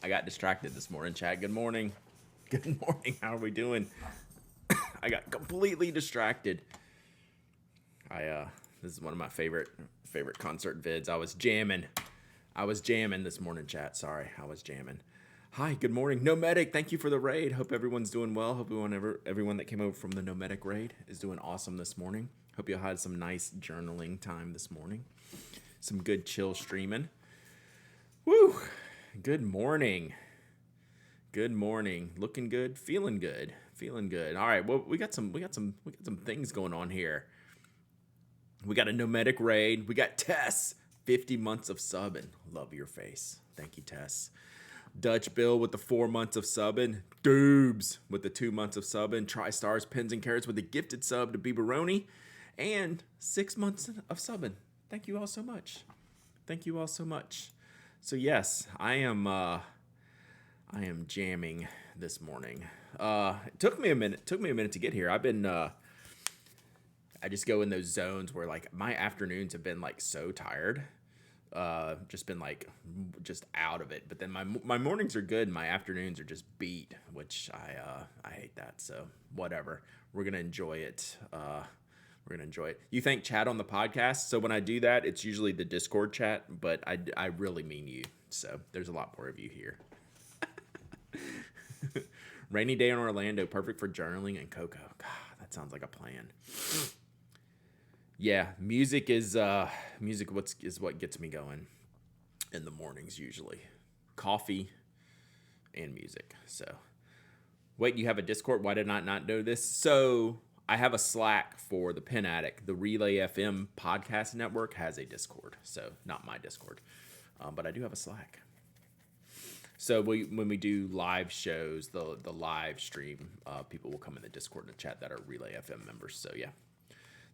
I got distracted this morning, Chad. Good morning. Good morning. How are we doing? I got completely distracted. This is one of my favorite concert vids. I was jamming this morning, chat. Sorry, I was jamming. Hi, good morning. Nomadic, thank you for the raid. Hope everyone's doing well. Hope everyone that came over from the Nomadic raid is doing awesome this morning. Hope you had some nice journaling time this morning. Some good chill streaming. Woo! Good morning. Good morning. Looking good, feeling good, feeling good. All right. Well, we got some things going on here. We got a nomadic raid. We got Tess, 50 months of subbing. Love your face. Thank you, Tess. Dutch Bill with the 4 months of subbing. Doobs with the 2 months of subbing. TriStars, Pins and Carrots with the gifted sub to Beaveroni. And 6 months of subbing. Thank you all so much. Thank you all so much. So yes, I am jamming this morning. It took me a minute. Took me a minute to get here. I just go in those zones where like my afternoons have been like so tired. Just been like just out of it. But then my mornings are good. My afternoons are just beat, which I hate that. So whatever. We're gonna enjoy it. We're gonna enjoy it. You thank chat on the podcast. So when I do that, it's usually the Discord chat, but I really mean you. So there's a lot more of you here. Rainy day in Orlando, perfect for journaling and cocoa. God, that sounds like a plan. Yeah, music. Is what gets me going in the mornings usually. Coffee and music. So wait, you have a Discord? Why did I not know this? So I have a Slack for the Pen Addict. The Relay FM podcast network has a Discord. So not my Discord, but I do have a Slack. So when we do live shows, the live stream, people will come in the Discord and chat that are Relay FM members. So yeah,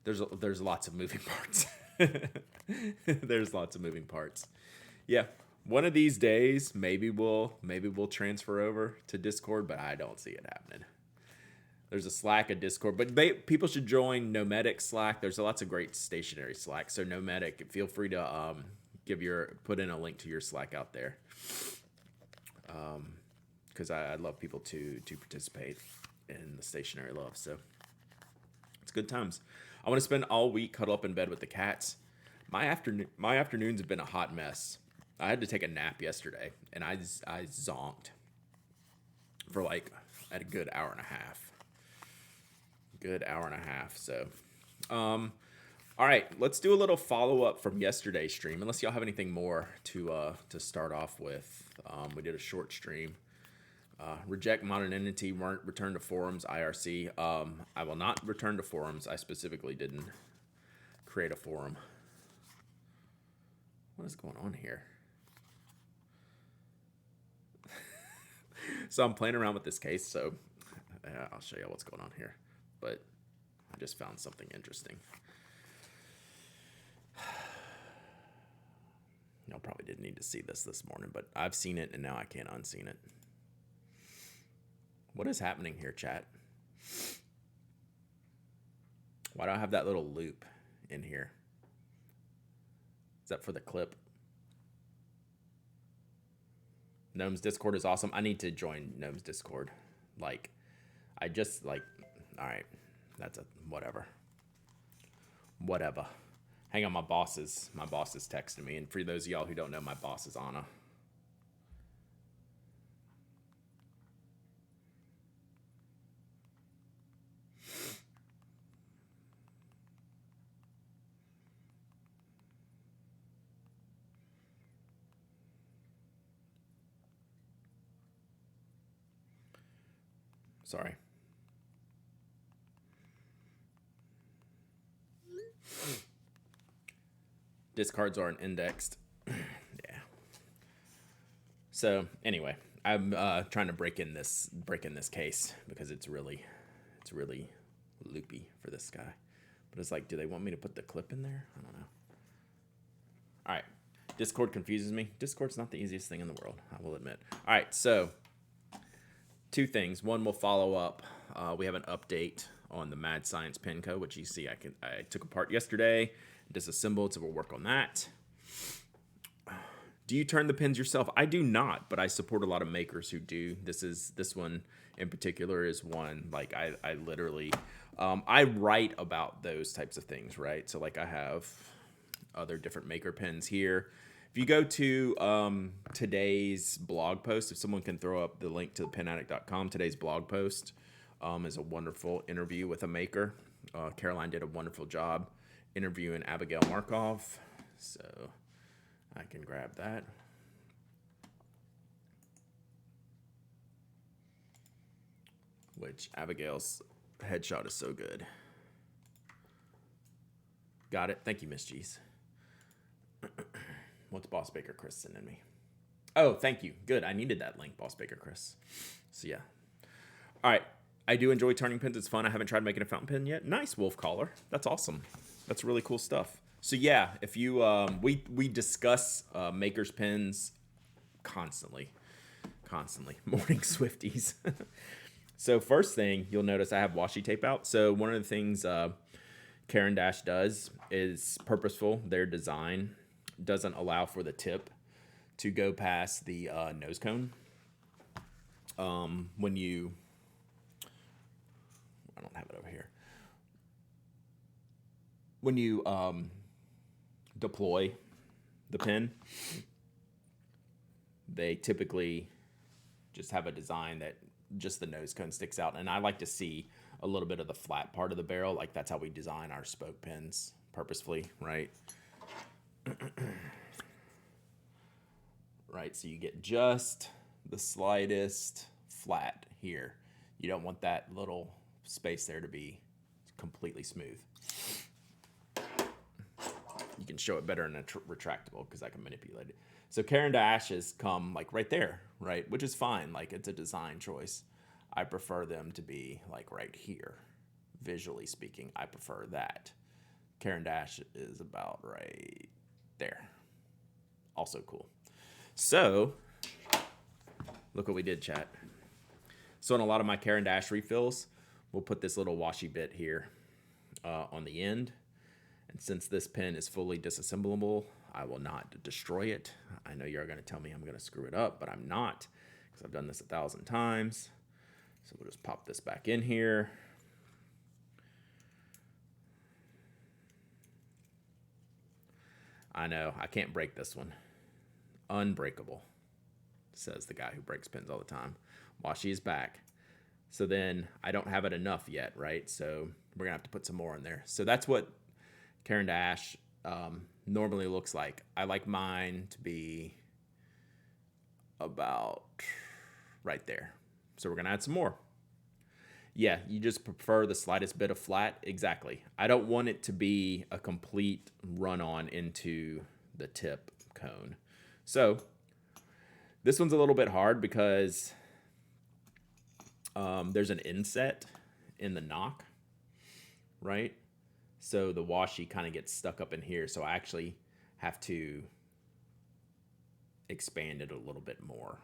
there's lots of moving parts. There's lots of moving parts. Yeah, one of these days maybe we'll transfer over to Discord, but I don't see it happening. There's a Slack, a Discord, but people should join Nomadic Slack. There's lots of great stationary Slack. So Nomadic, feel free to put in a link to your Slack out there. Because I love people to participate in the stationary love. So it's good times. I want to spend all week cuddle up in bed with the cats. My afternoons have been a hot mess. I had to take a nap yesterday, and I zonked for like at a good hour and a half. Good hour and a half. So, all right, let's do a little follow up from yesterday's stream. Unless y'all have anything more to start off with. We did a short stream. Reject modernity, return to forums, IRC. I will not return to forums. I specifically didn't create a forum. What is going on here? So I'm playing around with this case, so I'll show you what's going on here. But I just found something interesting. Y'all probably didn't need to see this morning, but I've seen it and now I can't unseen it. What is happening here, chat? Why do I have that little loop in here? Is that for the clip? Gnome's Discord is awesome. I need to join Gnome's Discord. Like, all right, that's a whatever. Whatever. Hang on, my boss is texting me. And for those of y'all who don't know, my boss is Anna. Sorry. Discards aren't indexed. Yeah. So anyway, I'm trying to break in this case because it's really loopy for this guy. But it's like, do they want me to put the clip in there? I don't know. All right. Discord confuses me. Discord's not the easiest thing in the world, I will admit. All right, so two things. One, we'll follow up. We have an update on the Mad Science Penco, which you see I took apart yesterday, disassembled, so we'll work on that. Do you turn the pins yourself? I do not, but I support a lot of makers who do. This one in particular is one like I literally I write about those types of things, right? So like I have other different maker pins here. If you go to today's blog post, if someone can throw up the link to pinaddict.com, today's blog post is a wonderful interview with a maker. Caroline did a wonderful job interviewing Abigail Markov. So I can grab that. Which Abigail's headshot is so good. Got it. Thank you, Miss G's. What's Boss Baker Chris sending me? Oh, thank you. Good. I needed that link, Boss Baker Chris. So yeah. All right. I do enjoy turning pins. It's fun. I haven't tried making a fountain pen yet. Nice, Wolf Collar. That's awesome. That's really cool stuff. So yeah, if you we discuss makers pens constantly. Morning Swifties. So first thing you'll notice I have washi tape out. So one of the things Caran d'Ache does is purposeful. Their design doesn't allow for the tip to go past the nose cone. When you, I don't have it over here. When you deploy the pen, they typically just have a design that just the nose cone sticks out. And I like to see a little bit of the flat part of the barrel. Like that's how we design our spoke pens purposefully, right? Right, so you get just the slightest flat here. You don't want that little space there to be completely smooth. You can show it better in a retractable because I can manipulate it. So Caran d'Ache's come like right there, right? Which is fine. Like it's a design choice. I prefer them to be like right here. Visually speaking, I prefer that. Caran d'Ache is about right there. Also cool. So look what we did, chat. So in a lot of my Caran d'Ache refills, we'll put this little washi bit here on the end. And since this pen is fully disassemblable, I will not destroy it. I know you're going to tell me I'm going to screw it up, but I'm not because I've done this 1,000 times. So we'll just pop this back in here. I know, I can't break this one. Unbreakable, says the guy who breaks pens all the time. Washi is back. So then I don't have it enough yet, right? So we're going to have to put some more in there. So that's what Caran d'Ache normally looks like. I like mine to be about right there. So we're going to add some more. Yeah, you just prefer the slightest bit of flat. Exactly. I don't want it to be a complete run-on into the tip cone. So this one's a little bit hard because there's an inset in the knock, right? So the washi kind of gets stuck up in here. So I actually have to expand it a little bit more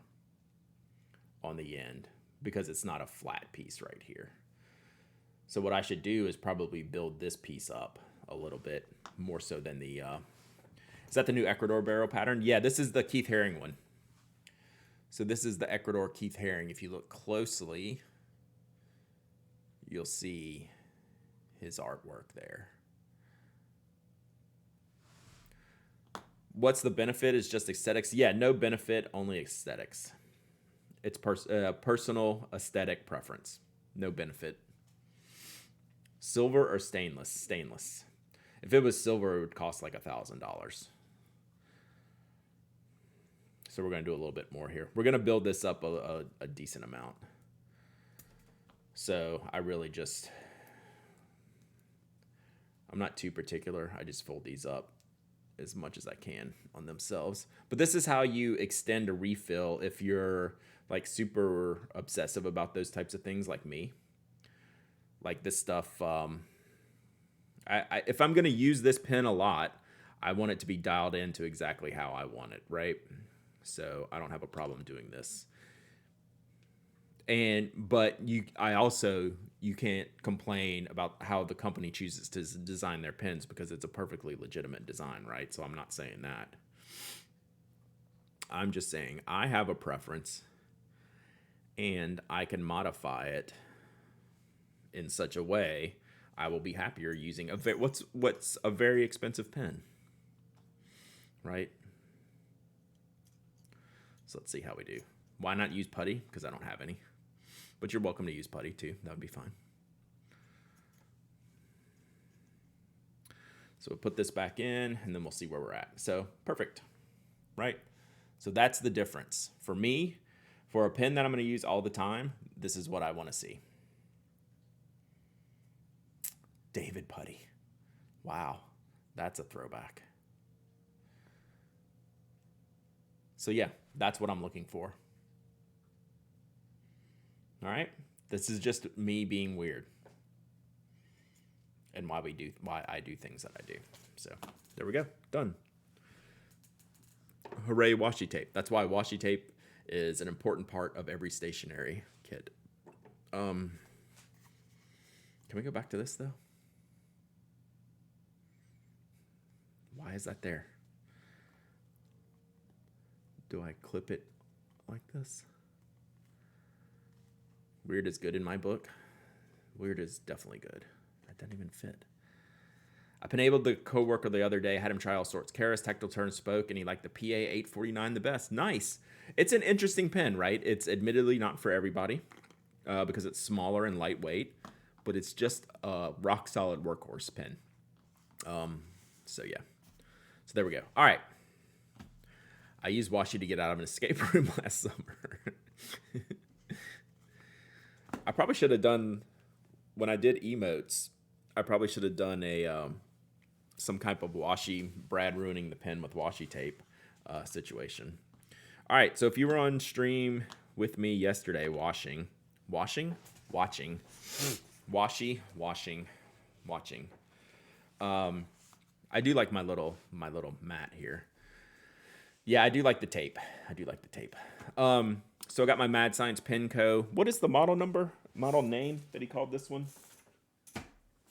on the end because it's not a flat piece right here. So what I should do is probably build this piece up a little bit more so than the, is that the new Ecuador barrel pattern? Yeah, this is the Keith Haring one. So this is the Ecuador Keith Haring. If you look closely, you'll see his artwork there. What's the benefit? Is just aesthetics? Yeah, no benefit, only aesthetics. It's personal aesthetic preference. No benefit. Silver or stainless? Stainless. If it was silver, it would cost like $1,000. So we're going to do a little bit more here. We're going to build this up a decent amount. So I really just, I'm not too particular. I just fold these up as much as I can on themselves. But this is how you extend a refill if you're like super obsessive about those types of things like me. Like this stuff, if I'm going to use this pen a lot, I want it to be dialed into exactly how I want it, right? So I don't have a problem doing this. But you can't complain about how the company chooses to design their pens because it's a perfectly legitimate design, right? So I'm not saying that. I'm just saying I have a preference and I can modify it in such a way I will be happier using what's a very expensive pen, right? So let's see how we do. Why not use putty? Because I don't have any. But you're welcome to use putty too. That would be fine. So we'll put this back in and then we'll see where we're at. So perfect, right? So that's the difference. For me, for a pen that I'm going to use all the time, this is what I want to see. David Putty. Wow, that's a throwback. So yeah, that's what I'm looking for. All right, this is just me being weird and why I do things that I do. So there we go, done. Hooray, washi tape. That's why washi tape is an important part of every stationery kit. Can we go back to this though? Why is that there? Do I clip it like this? Weird is good in my book. Weird is definitely good. That doesn't even fit. I enabled the coworker the other day, had him try all sorts. Karas, Tactile Turn, Spoke, and he liked the PA 849 the best. Nice. It's an interesting pen, right? It's admittedly not for everybody because it's smaller and lightweight, but it's just a rock solid workhorse pen. So yeah. So there we go. All right. I used washi to get out of an escape room last summer. I probably should have done, when I did emotes, I probably should have done a some type of washi, Brad ruining the pen with washi tape situation. All right, so if you were on stream with me yesterday watching. I do like my little mat here. Yeah, I do like the tape. So I got my Mad Science Penco. What is the model number? Model name that he called this one?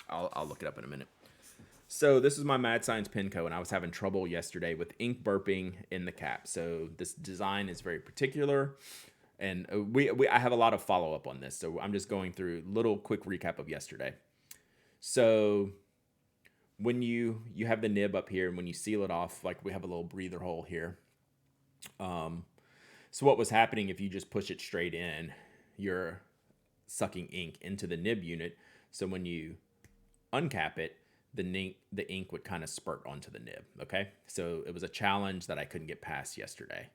I'll look it up in a minute. So this is my Mad Science Penco, and I was having trouble yesterday with ink burping in the cap. So this design is very particular, and I have a lot of follow-up on this. So I'm just going through a little quick recap of yesterday. So when you have the nib up here, and when you seal it off, like we have a little breather hole here. So what was happening if you just push it straight in, you're sucking ink into the nib unit. So when you uncap it, the ink would kind of spurt onto the nib. Okay. So it was a challenge that I couldn't get past yesterday.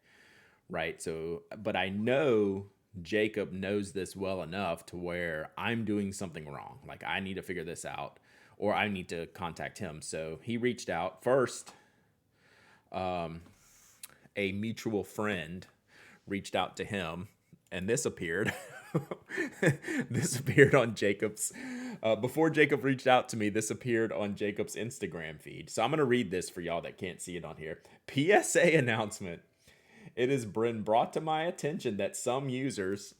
Right. So, but I know Jacob knows this well enough to where I'm doing something wrong. Like I need to figure this out or I need to contact him. So he reached out first. A mutual friend reached out to him and this appeared. This appeared on Jacob's, before Jacob reached out to me, this appeared on Jacob's Instagram feed. So I'm going to read this for y'all that can't see it on here. PSA announcement. It has been brought to my attention that some users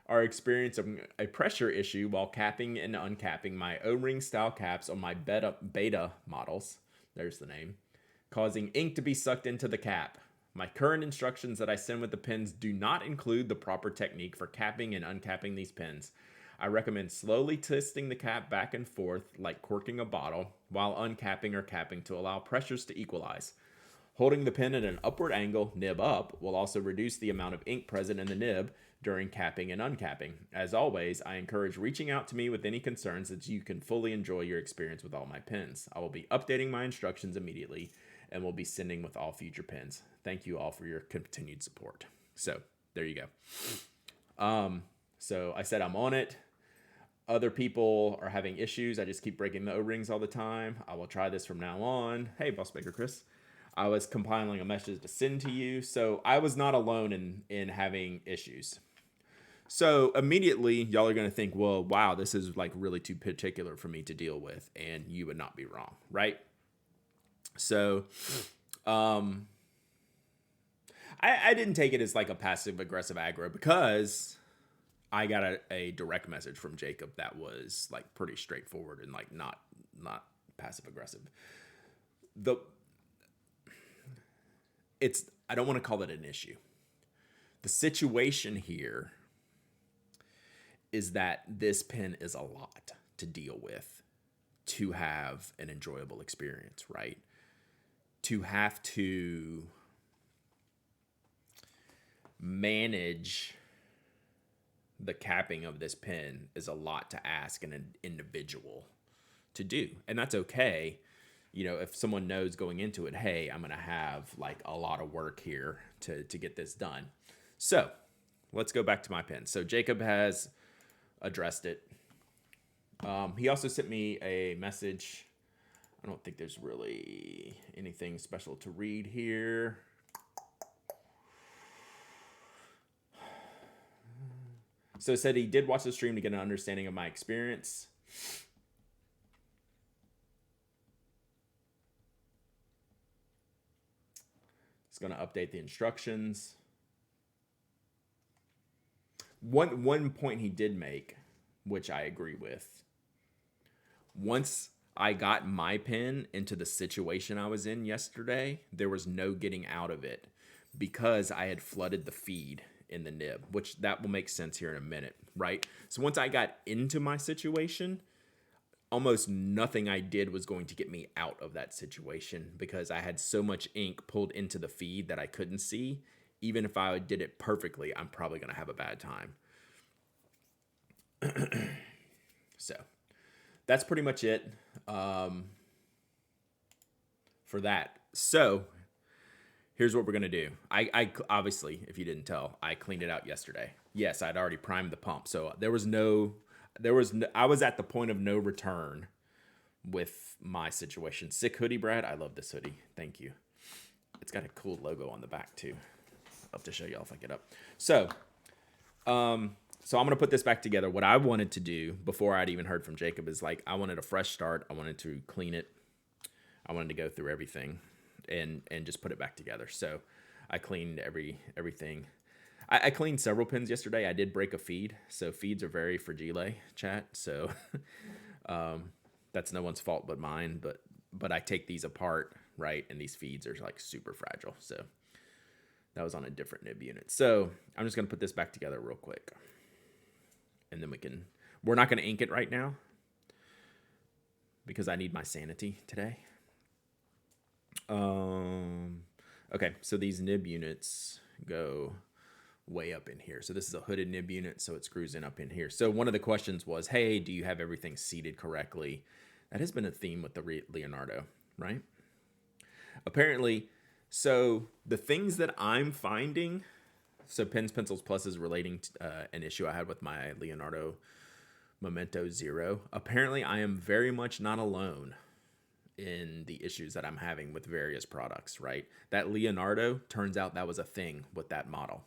are experiencing a pressure issue while capping and uncapping my O-ring style caps on my beta models. There's the name. Causing ink to be sucked into the cap. My current instructions that I send with the pens do not include the proper technique for capping and uncapping these pens. I recommend slowly twisting the cap back and forth like corking a bottle while uncapping or capping to allow pressures to equalize. Holding the pen at an upward angle, nib up, will also reduce the amount of ink present in the nib during capping and uncapping. As always, I encourage reaching out to me with any concerns so that you can fully enjoy your experience with all my pens. I will be updating my instructions immediately and will be sending with all future pens. Thank you all for your continued support. So there you go. So I said I'm on it. Other people are having issues. I just keep breaking the O-rings all the time. I will try this from now on. Hey, Boss Baker Chris. I was compiling a message to send to you. So I was not alone in having issues. So immediately y'all are going to think, well, wow, this is like really too particular for me to deal with. And you would not be wrong, right? So, I didn't take it as like a passive aggressive aggro because I got a direct message from Jacob that was like pretty straightforward and like not passive aggressive. I don't want to call it an issue. The situation here is that this pen is a lot to deal with to have an enjoyable experience, right? To have to manage the capping of this pen is a lot to ask an individual to do. And that's okay. You know, if someone knows going into it, hey, I'm going to have like a lot of work here to get this done. So let's go back to my pen. So Jacob has addressed it. He also sent me a message. I don't think there's really anything special to read here. So it said he did watch the stream to get an understanding of my experience. It's going to update the instructions. One point he did make, which I agree with. Once I got my pen into the situation I was in yesterday, there was no getting out of it because I had flooded the feed in the nib, which that will make sense here in a minute, right? So once I got into my situation, almost nothing I did was going to get me out of that situation because I had so much ink pulled into the feed that I couldn't see. Even if I did it perfectly, I'm probably going to have a bad time. So that's pretty much it for that. So here's what we're going to do. I obviously, if you didn't tell, I cleaned it out yesterday. Yes, I'd already primed the pump. So I was at the point of no return with my situation. Sick hoodie, Brad. I love this hoodie. Thank you. It's got a cool logo on the back too. I'll have to show y'all if I get up. So I'm going to put this back together. What I wanted to do before I'd even heard from Jacob is like, I wanted a fresh start. I wanted to clean it. I wanted to go through everything and just put it back together. So I cleaned everything. I cleaned several pins yesterday. I did break a feed. So feeds are very fragile, chat. So that's no one's fault but mine. But I take these apart, right? And these feeds are like super fragile. So that was on a different nib unit. So I'm just going to put this back together real quick. And then we're not going to ink it right now because I need my sanity today. Okay, so these nib units go way up in here. So this is a hooded nib unit, so it screws in up in here. So one of the questions was, hey, do you have everything seated correctly? That has been a theme with the Leonardo, right? Apparently, so the things that I'm finding, so Pens, Pencils, Plus is relating to an issue I had with my Leonardo Memento Zero. Apparently, I am very much not alone in the issues that I'm having with various products, right? That Leonardo, turns out that was a thing with that model.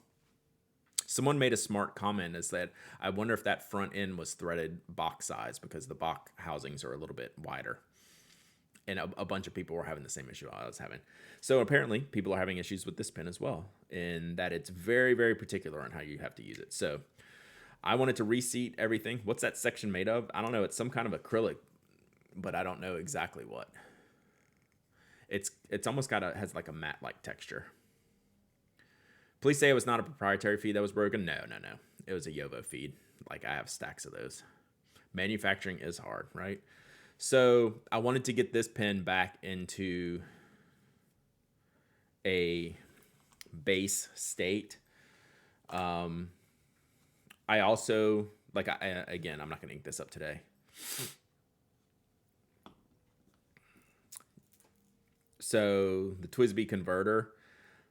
Someone made a smart comment is that I wonder if that front end was threaded box size because the box housings are a little bit wider. And a bunch of people were having the same issue I was having. So apparently people are having issues with this pen as well, in that it's very, very particular on how you have to use it. So I wanted to reseat everything. What's that section made of? I don't know. It's some kind of acrylic, but I don't know exactly what. It's almost has like a matte-like texture. Please say it was not a proprietary feed that was broken. No. It was a Yovo feed. Like I have stacks of those. Manufacturing is hard, right? So I wanted to get this pen back into a base state. I also, again, I'm not going to ink this up today. So the TWSBI converter,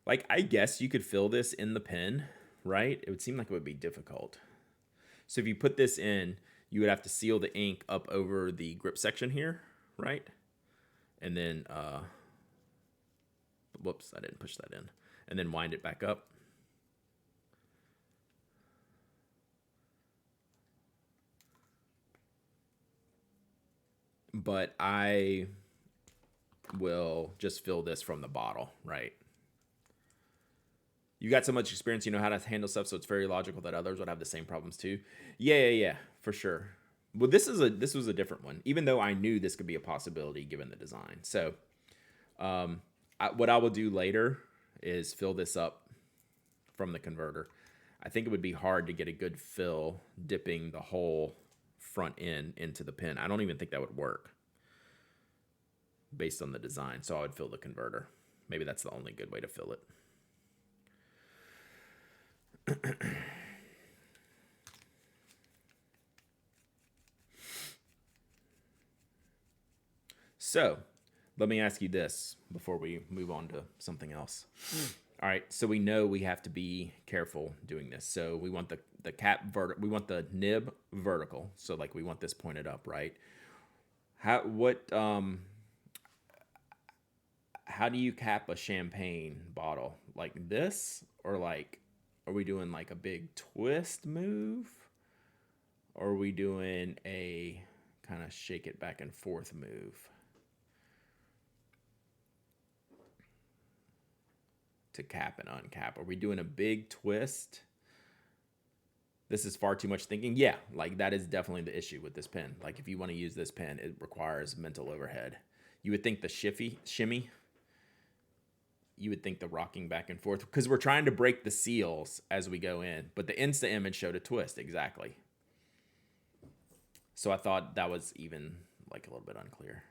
like I guess you could fill this in the pen, right? It would seem like it would be difficult. So if you put this in, you would have to seal the ink up over the grip section here, right? And then, whoops, I didn't push that in. And then wind it back up. But I will just fill this from the bottle, right? You got so much experience, you know how to handle stuff, so it's very logical that others would have the same problems too. Yeah, for sure. Well, this was a different one, even though I knew this could be a possibility given the design. So what I will do later is fill this up from the converter. I think it would be hard to get a good fill dipping the whole front end into the pin. I don't even think that would work based on the design. So I would fill the converter. Maybe that's the only good way to fill it. So let me ask you this before we move on to something else. All right, so we know we have to be careful doing this. So we want the cap we want the nib vertical. So like we want this pointed up, right? How do you cap a champagne bottle? Like this, or like are we doing like a big twist move? Or are we doing a kind of shake it back and forth move? To cap and uncap? Are we doing a big twist? This is far too much thinking. Yeah, like that is definitely the issue with this pen. Like if you want to use this pen, it requires mental overhead. You would think the shimmy, you would think the rocking back and forth, because we're trying to break the seals as we go in, but the Insta image showed a twist, exactly. So I thought that was even like a little bit unclear.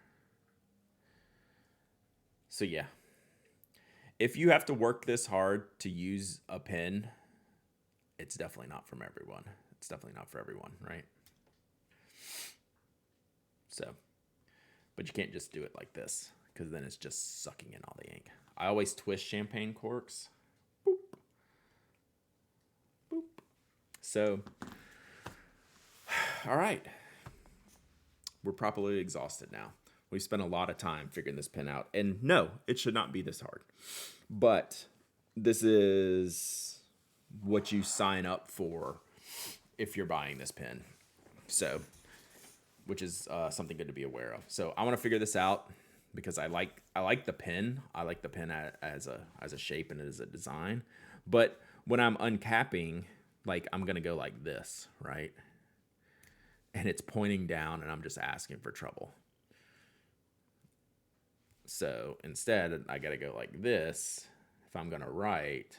So yeah. If you have to work this hard to use a pen, it's definitely not from everyone. It's definitely not for everyone, right? So, but you can't just do it like this, because then it's just sucking in all the ink. I always twist champagne corks. Boop. Boop. So, all right. We're properly exhausted now. We spent a lot of time figuring this pen out. And no, it should not be this hard. But this is what you sign up for if you're buying this pen. So, which is something good to be aware of. So I want to figure this out because I like the pen. I like the pen as a shape and as a design. But when I'm uncapping, like I'm going to go like this, right? And it's pointing down and I'm just asking for trouble. So instead, I got to go like this if I'm going to write.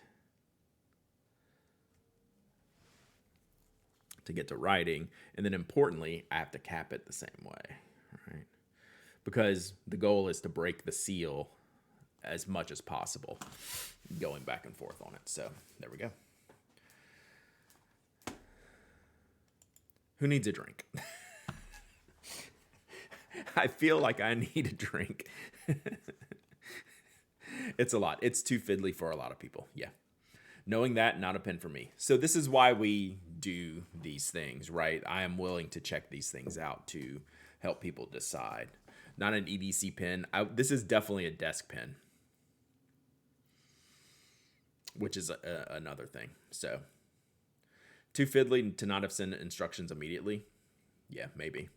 To get to writing. And then importantly, I have to cap it the same way, right? Because the goal is to break the seal as much as possible, going back and forth on it. So there we go. Who needs a drink? I feel like I need a drink. It's a lot. It's too fiddly for a lot of people. Yeah. Knowing that, not a pen for me. So this is why we do these things, right? I am willing to check these things out to help people decide. Not an EDC pen. This is definitely a desk pen, which is another thing. So too fiddly to not have sent instructions immediately. Yeah, maybe.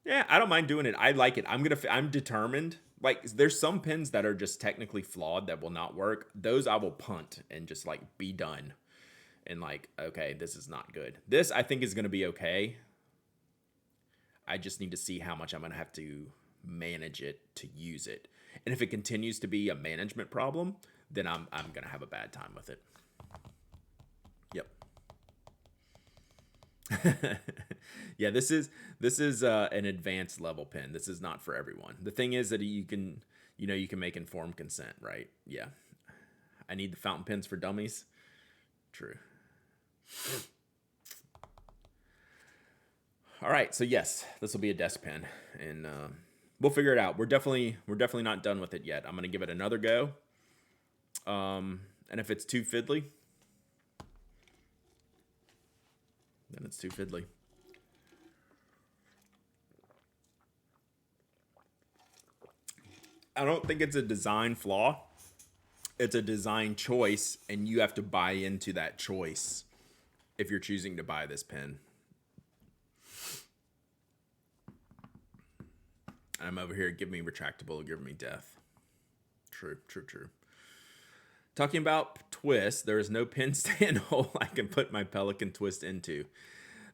Yeah, I don't mind doing it. I like it. I'm determined. Like, there's some pens that are just technically flawed that will not work. Those I will punt and just like be done. And like, okay, this is not good. This I think is going to be okay. I just need to see how much I'm going to have to manage it to use it. And if it continues to be a management problem, then I'm going to have a bad time with it. Yep. Yeah, this is an advanced level pen. This is not for everyone. The thing is that you can make informed consent, right? Yeah. I need the fountain pens for dummies. True. All right, so yes, this will be a desk pen, and we'll figure it out. We're definitely not done with it yet. I'm gonna give it another go. And if it's too fiddly, then it's too fiddly. I don't think it's a design flaw. It's a design choice, and you have to buy into that choice if you're choosing to buy this pen. I'm over here, give me retractable, give me death. True. Talking about twist, there is no pen stand hole I can put my Pelican twist into.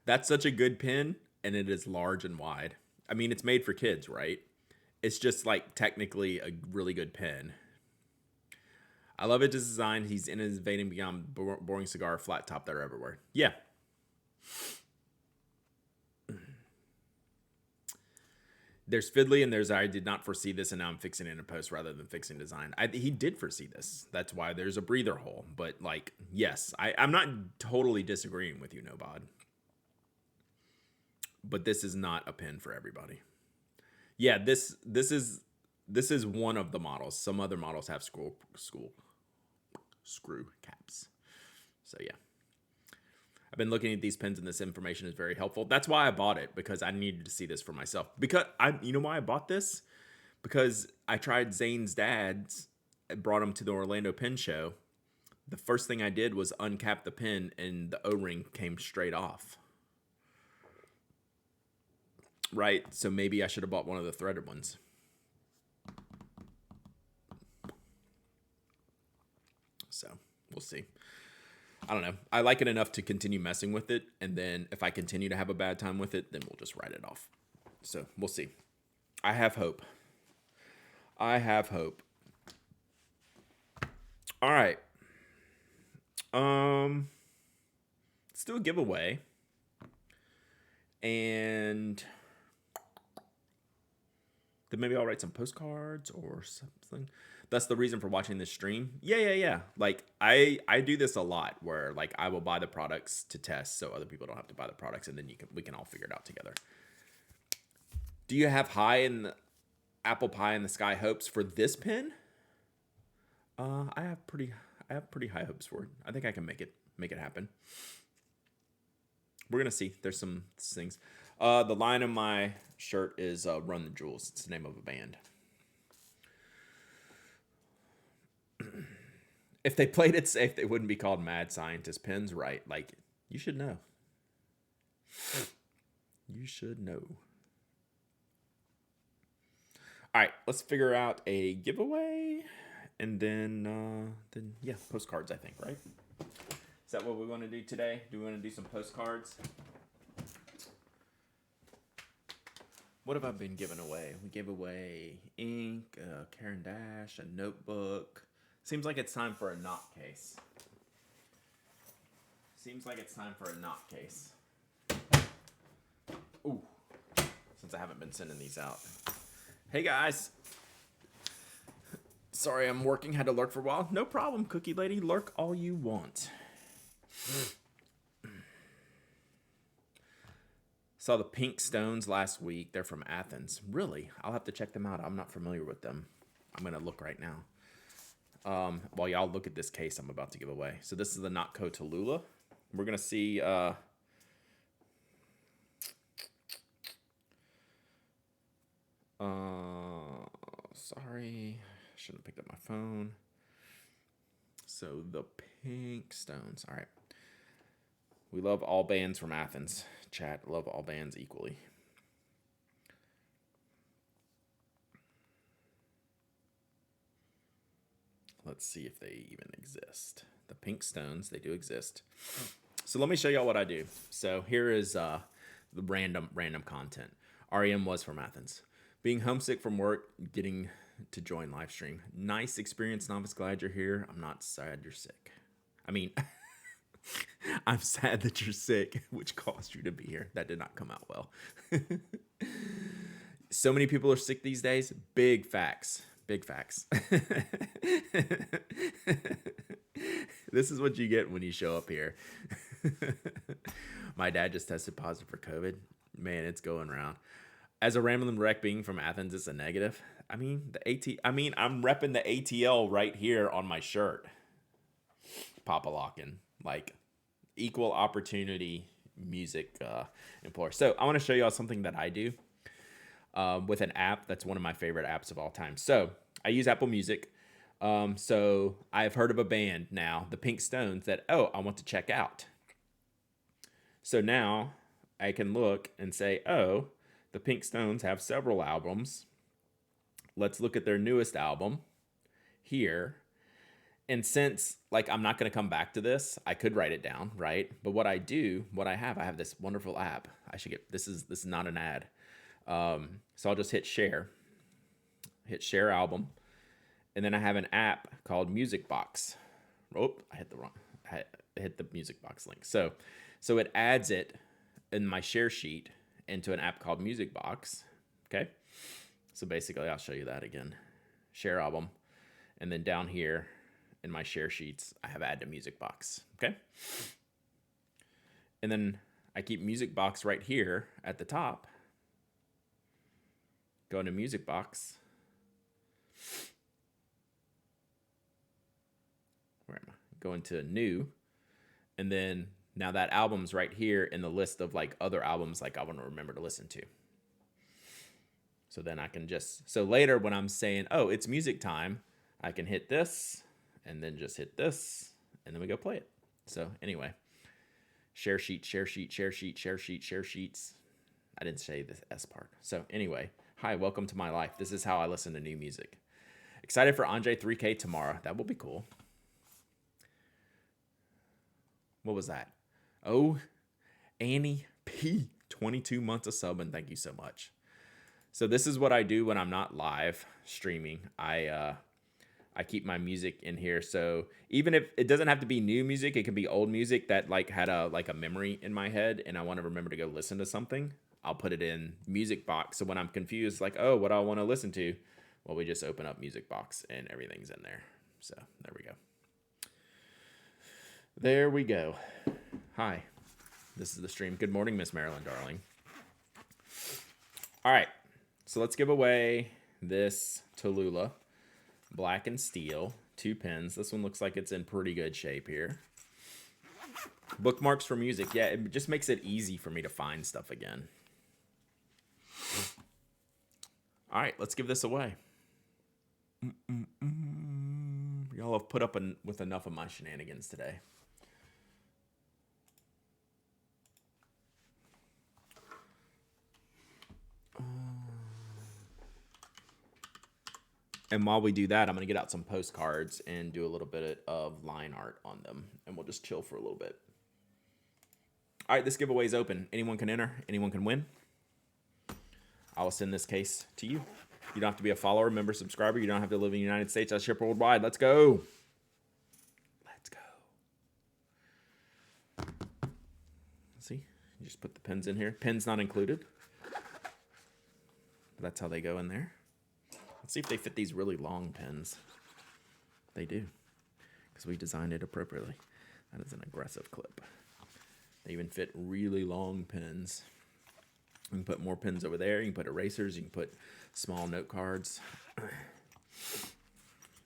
That's such a good pen, and it is large and wide. I mean, it's made for kids, right? It's just like technically a really good pen. I love his design. He's innovating beyond boring cigar, flat top that are everywhere. Yeah. There's Fiddly and there's I did not foresee this and now I'm fixing it in a post rather than fixing design. He did foresee this. That's why there's a breather hole. But like, yes, I'm not totally disagreeing with you, Nobod. But this is not a pen for everybody. Yeah, this is one of the models. Some other models have screw caps. So yeah. I've been looking at these pens and this information is very helpful. That's why I bought it, because I needed to see this for myself. Because you know why I bought this? Because I tried Zane's dad's, brought him to the Orlando Pen Show. The first thing I did was uncap the pen and the O-ring came straight off. Right? So maybe I should have bought one of the threaded ones. So we'll see. I don't know. I like it enough to continue messing with it. And then if I continue to have a bad time with it, then we'll just write it off. So we'll see. I have hope. I have hope. All right. Let's do a giveaway. And then maybe I'll write some postcards or something. That's the reason for watching this stream. Yeah. Like I do this a lot where like I will buy the products to test so other people don't have to buy the products, and then we can all figure it out together. Do you have high in the apple pie in the sky hopes for this pen? I have pretty high hopes for it. I think I can make it happen. We're gonna see. There's some things. The line of my shirt is Run the Jewels. It's the name of a band. If they played it safe, they wouldn't be called Mad Scientist pens, right? Like, you should know. You should know. All right, let's figure out a giveaway, and then yeah, postcards, I think, right? Is that what we want to do today? Do we want to do some postcards? What have I been giving away? We gave away ink, Caran d'Ache, a notebook. Seems like it's time for a knot case. Ooh, since I haven't been sending these out. Hey guys. Sorry I'm working, had to lurk for a while. No problem, Cookie Lady, lurk all you want. Saw the Pink Stones last week. They're from Athens. Really? I'll have to check them out. I'm not familiar with them. I'm going to look right now. While y'all look at this case I'm about to give away. So this is the Notco Tallulah. We're going to see... sorry. Shouldn't have picked up my phone. So the Pink Stones. All right. We love all bands from Athens. Chat, love all bands equally. Let's see if they even exist. The Pink Stones, they do exist. So let me show y'all what I do. So here is the random content. REM was from Athens. Being homesick from work, getting to join live stream. Nice experience, Novice. Glad you're here. I'm not sad you're sick. I mean... I'm sad that you're sick, which caused you to be here. That did not come out well. So many people are sick these days. Big facts. Big facts. This is what you get when you show up here. My dad just tested positive for COVID. Man, it's going around. As a rambling wreck being from Athens, it's a negative. I mean, I'm repping the ATL right here on my shirt. Papa Lockin'. Like, equal opportunity music employer. So I want to show y'all something that I do with an app that's one of my favorite apps of all time. So I use Apple Music. So I've heard of a band now, the Pink Stones, that, I want to check out. So now I can look and say, the Pink Stones have several albums. Let's look at their newest album here. And since, like, I'm not going to come back to this, I could write it down, right? But what I have this wonderful app. I should get, this is not an ad. So I'll just hit share album. And then I have an app called Music Box. Oh, I hit the Music Box link. So it adds it in my share sheet into an app called Music Box. Okay. So basically, I'll show you that again. Share album. And then down here in my share sheets, I have add to Music Box. Okay. And then I keep Music Box right here at the top. Go into Music Box. Where am I? Go into new. And then now that album's right here in the list of like other albums like I want to remember to listen to. So then I can so later when I'm saying, oh, it's music time, I can hit this and then just hit this and then we go play it. So anyway, share sheet, share sheet, share sheet, share sheet, share sheets. I didn't say the S part. So anyway, hi, welcome to my life. This is how I listen to new music. Excited for Andre 3K tomorrow. That will be cool. What was that? Oh, Annie P, 22 months of sub, and thank you so much. So this is what I do when I'm not live streaming. I keep my music in here. So even if it doesn't have to be new music, it can be old music that like had a memory in my head and I want to remember to go listen to something. I'll put it in Music Box. So when I'm confused, like, oh, what do I want to listen to? Well, we just open up Music Box and everything's in there. So there we go. There we go. Hi, this is the stream. Good morning, Miss Marilyn, darling. All right, so let's give away this Tallulah Black and Steel 2 pins. This one looks like it's in pretty good shape here. Bookmarks for music. Yeah, it just makes it easy for me to find stuff again. All right, let's give this away. Y'all have put up with enough of my shenanigans today. And while we do that, I'm going to get out some postcards and do a little bit of line art on them. And we'll just chill for a little bit. All right, this giveaway is open. Anyone can enter. Anyone can win. I will send this case to you. You don't have to be a follower, member, subscriber. You don't have to live in the United States. I ship worldwide. Let's go. Let's go. See? You just put the pins in here. Pins not included. That's how they go in there. Let's see if they fit these really long pins. They do, because we designed it appropriately. That is an aggressive clip. They even fit really long pins. You can put more pins over there. You can put erasers. You can put small note cards.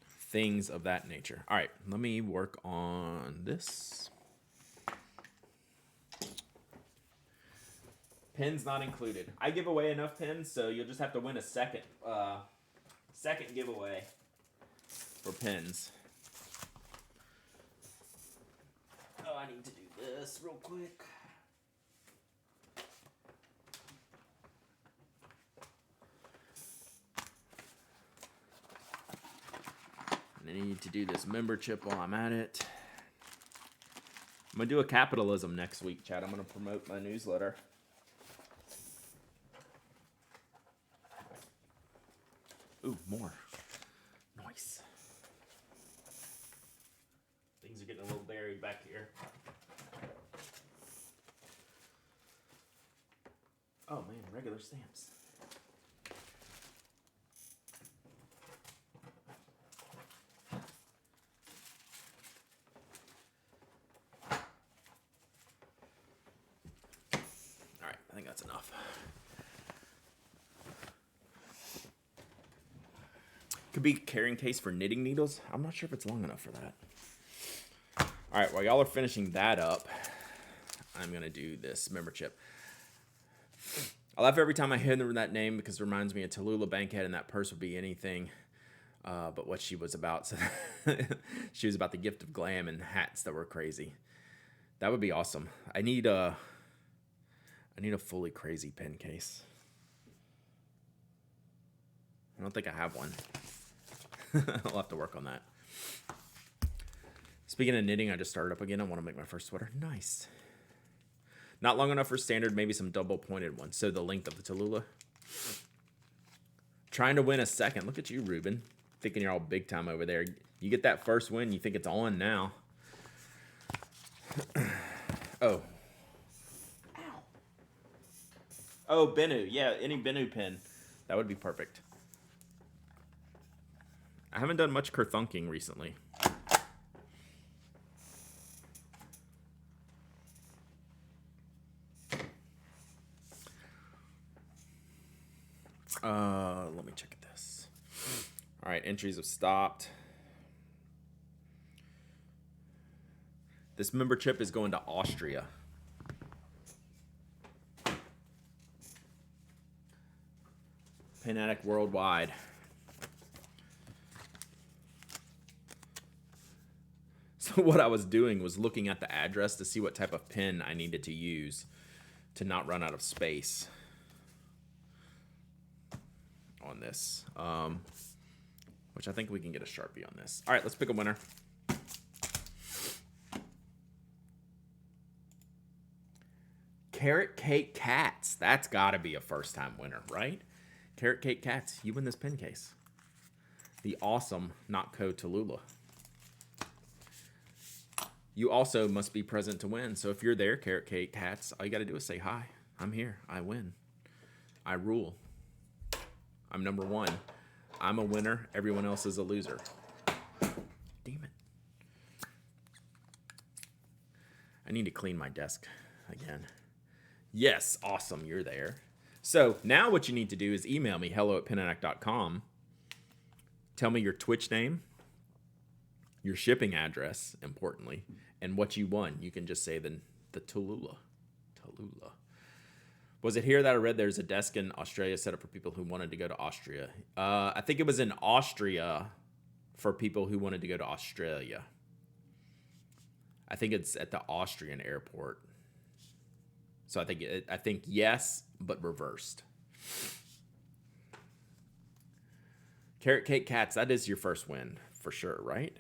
Things of that nature. All right, let me work on this. Pins not included. I give away enough pins, so you'll just have to win a second giveaway for pins. Oh, I need to do this real quick. And I need to do this member chip while I'm at it. I'm going to do a capitalism next week, Chad. I'm going to promote my newsletter. Ooh, more. Nice. Things are getting a little buried back here. Oh man, regular stamps. All right, I think that's enough. Could be a carrying case for knitting needles. I'm not sure if it's long enough for that. All right, while y'all are finishing that up, I'm going to do this member chip. I laugh every time I hear that name because it reminds me of Tallulah Bankhead, and that purse would be anything but what she was about. So she was about the gift of glam and hats that were crazy. That would be awesome. I need a fully crazy pen case. I don't think I have one. I'll have to work on that. Speaking of knitting, I just started up again. I want to make my first sweater. Nice. Not long enough for standard, maybe some double pointed ones. So the length of the Tallulah. Trying to win a second. Look at you, Ruben. thinking you're all big time over there. You get that first win, you think it's on now. Oh. Ow. Oh, Bennu. Yeah, any Bennu pin. That would be perfect. I haven't done much kerthunking recently. Let me check this. All right, entries have stopped. This member chip is going to Austria. Pin Addict Worldwide. So what I was doing was looking at the address to see what type of pin I needed to use to not run out of space on this. Which I think we can get a Sharpie on this. All right, let's pick a winner. Carrot Cake Cats. That's got to be a first-time winner, right? Carrot Cake Cats, you win this pin case. The awesome Notco Tallulah. You also must be present to win. So if you're there, Carrot Cake Cats, all you got to do is say, hi, I'm here. I win. I rule. I'm number one. I'm a winner. Everyone else is a loser. Damn it. I need to clean my desk again. Yes, awesome. You're there. So now what you need to do is email me, hello@pinaddict.com. Tell me your Twitch name, your shipping address, importantly, and what you won. You can just say the Tallulah. Tallulah. Was it here that I read there's a desk in Australia set up for people who wanted to go to Austria? I think it was in Austria for people who wanted to go to Australia. I think it's at the Austrian airport. So I think yes, but reversed. Carrot Cake Cats, that is your first win for sure, right?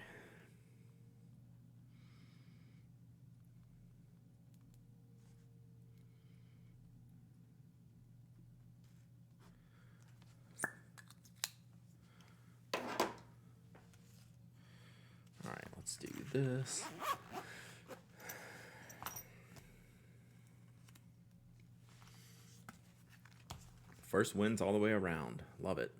All right, let's do this. First wins all the way around. Love it.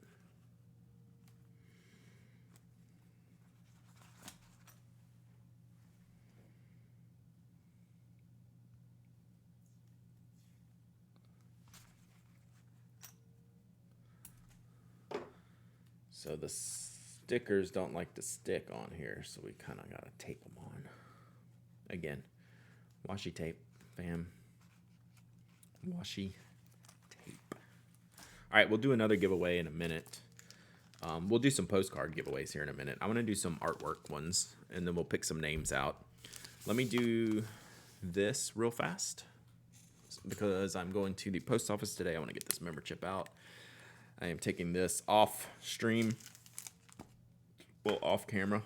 So the stickers don't like to stick on here, so we kind of got to tape them on. Again, washi tape, fam. Washi tape. All right, we'll do another giveaway in a minute. We'll do some postcard giveaways here in a minute. I'm going to do some artwork ones, and then we'll pick some names out. Let me do this real fast because I'm going to the post office today. I want to get this member chip out. I am taking this off stream, well, off camera.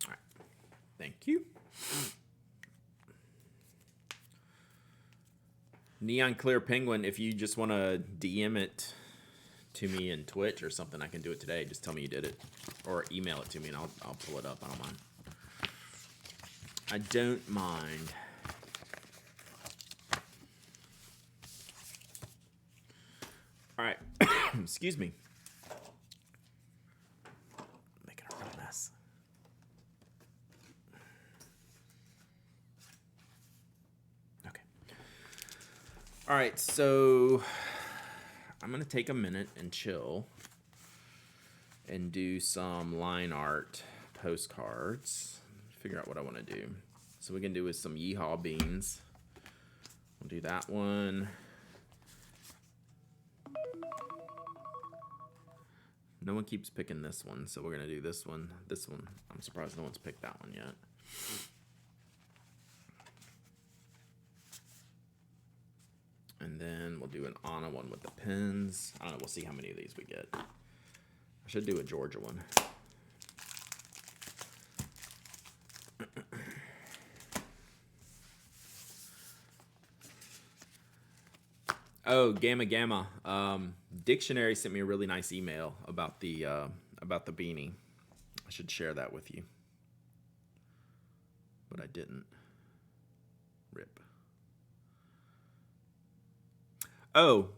All right, thank you. Neon Clear Penguin, if you just want to DM it to me in Twitch or something, I can do it today. Just tell me you did it. Or email it to me and I'll pull it up. I don't mind. I don't mind. All right. Excuse me. Making a real mess. right, so I'm going to take a minute and chill and do some line art postcards. Figure out what I want to do. So we can do with some Yeehaw beans. We'll do that one. No one keeps picking this one, so we're going to do this one. This one, I'm surprised no one's picked that one yet. And then we'll do an Anna one with the pins. I don't know, we'll see how many of these we get. I should do a Georgia one. Oh, Gamma. Dictionary sent me a really nice email about the beanie. I should share that with you, but I didn't. Rip. Oh,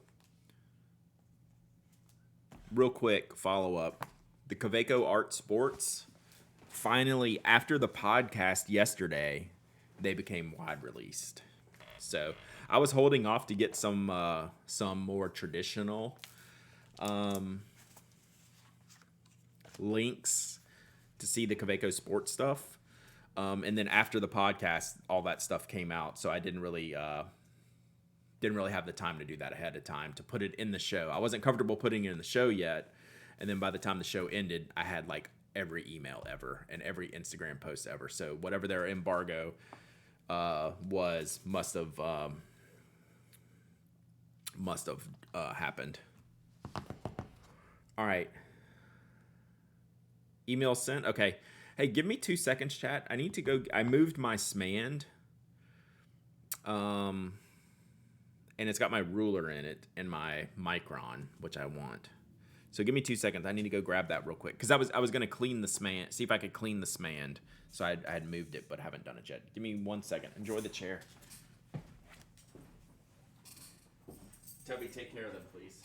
real quick follow up. The Kaweco Art Sports, finally, after the podcast yesterday, they became wide released. So I was holding off to get some more traditional links to see the Kaweco Sports stuff. And then after the podcast, all that stuff came out. So I didn't really have the time to do that ahead of time, to put it in the show. I wasn't comfortable putting it in the show yet. And then by the time the show ended, I had like every email ever and every Instagram post ever. So whatever their embargo was must have happened. All right. Email sent. Okay. Hey, give me 2 seconds, chat. I need to go. I moved my Smand. And it's got my ruler in it and my micron, which I want. So give me 2 seconds. I need to go grab that real quick, because I was going to clean the Smand, see if I could clean the Smand. So I had moved it, but haven't done it yet. Give me 1 second. Enjoy the chair. Toby, take care of them, please.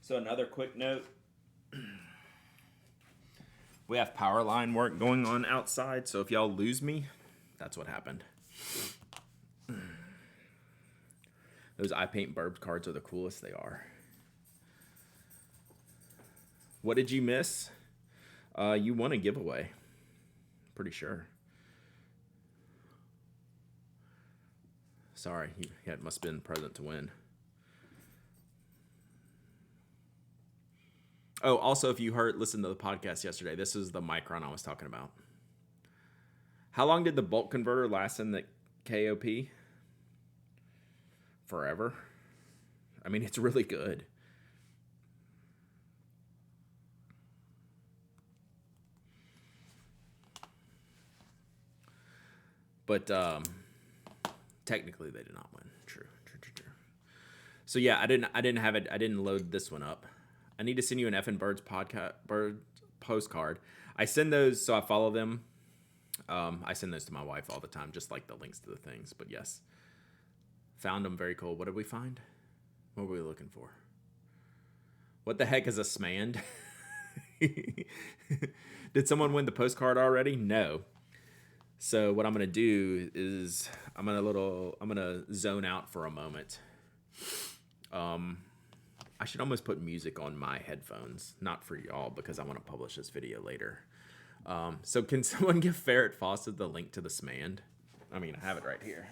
So another quick note. We have power line work going on outside, so if y'all lose me, that's what happened. Those I Paint Burbs cards are the coolest they are. What did you miss? You won a giveaway. Pretty sure. Sorry, it must have been present to win. Oh, also, if you listened to the podcast yesterday, this is the Micron I was talking about. How long did the bulk converter last in the KOP? Forever. I mean, it's really good. But technically, they did not win. True. So yeah, I didn't have it. I didn't load this one up. I need to send you an Effin' Birds postcard. I send those, so I follow them. I send those to my wife all the time, just like the links to the things. But yes, found them. Very cool. What did we find? What were we looking for? What the heck is a Smand? Did someone win the postcard already? No. So what I'm gonna do is I'm gonna zone out for a moment. I should almost put music on my headphones, not for y'all, because I want to publish this video later. So can someone give Ferret Fawcett the link to the Smand? I mean, I have it right here.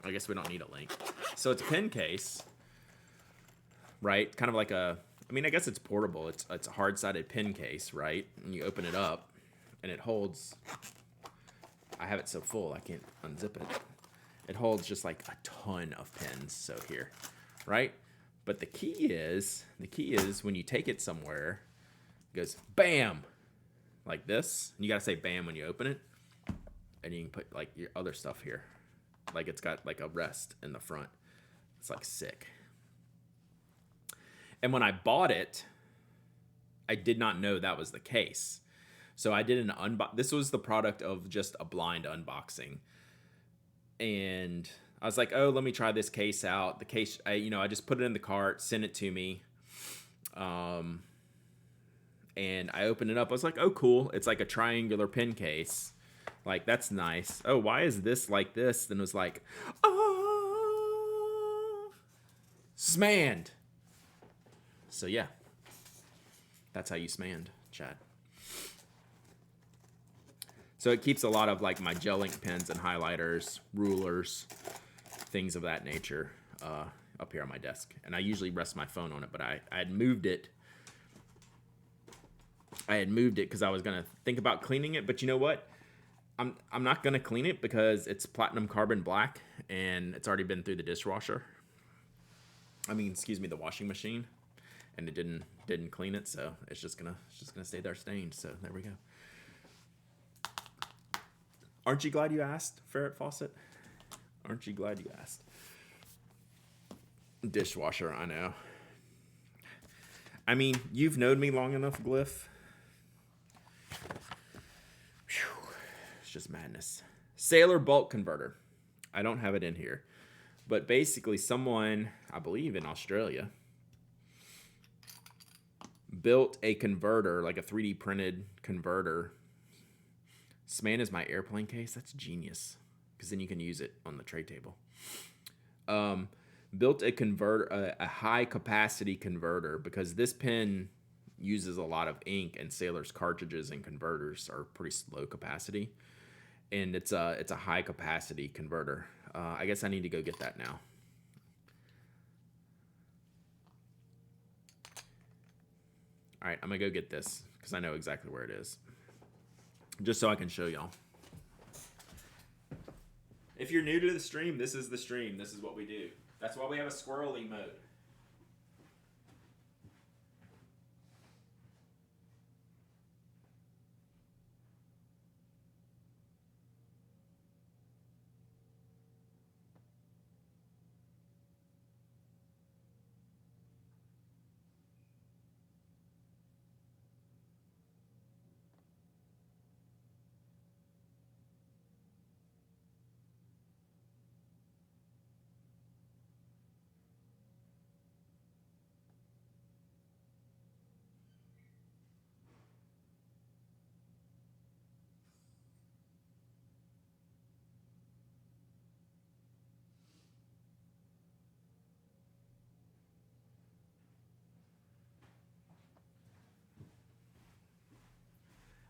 I guess we don't need a link. So it's a pen case, right? Kind of like I guess it's portable. It's a hard-sided pen case, right? And you open it up, and it holds. I have it so full I can't unzip it. It holds just like a ton of pens. So here, right? But the key is when you take it somewhere, it goes bam, like this. And you gotta say bam when you open it. And you can put like your other stuff here. Like it's got like a rest in the front. It's like sick. And when I bought it, I did not know that was the case. So I did an this was the product of just a blind unboxing. And I was like, oh, let me try this case out. The case, I just put it in the cart, sent it to me. And I opened it up. I was like, oh, cool. It's like a triangular pen case. Like, that's nice. Oh, why is this like this? Then it was like, smand. So, yeah. That's how you smand, Chad. So it keeps a lot of like my gel ink pens and highlighters, rulers, things of that nature up here on my desk. And I usually rest my phone on it, but I had moved it. Because I was going to think about cleaning it. But you know what? I'm not going to clean it because it's platinum carbon black and it's already been through the dishwasher. The washing machine. And it didn't clean it, so it's just gonna stay there stained. So there we go. Aren't you glad you asked, Ferret Fawcett? Aren't you glad you asked? Dishwasher, I know. I mean, you've known me long enough, Glyph. Whew. It's just madness. Sailor bulk converter. I don't have it in here. But basically someone, I believe in Australia, built a converter, like a 3D printed converter. SMAN is my airplane case. That's genius, because then you can use it on the tray table. Built a converter, a high capacity converter, because this pen uses a lot of ink, and Sailor's cartridges and converters are pretty low capacity, and it's a high capacity converter. I guess I need to go get that now. All right, I'm gonna go get this because I know exactly where it is, just so I can show y'all. If you're new to the stream, this is the stream. This is what we do. That's why we have a squirrely mode.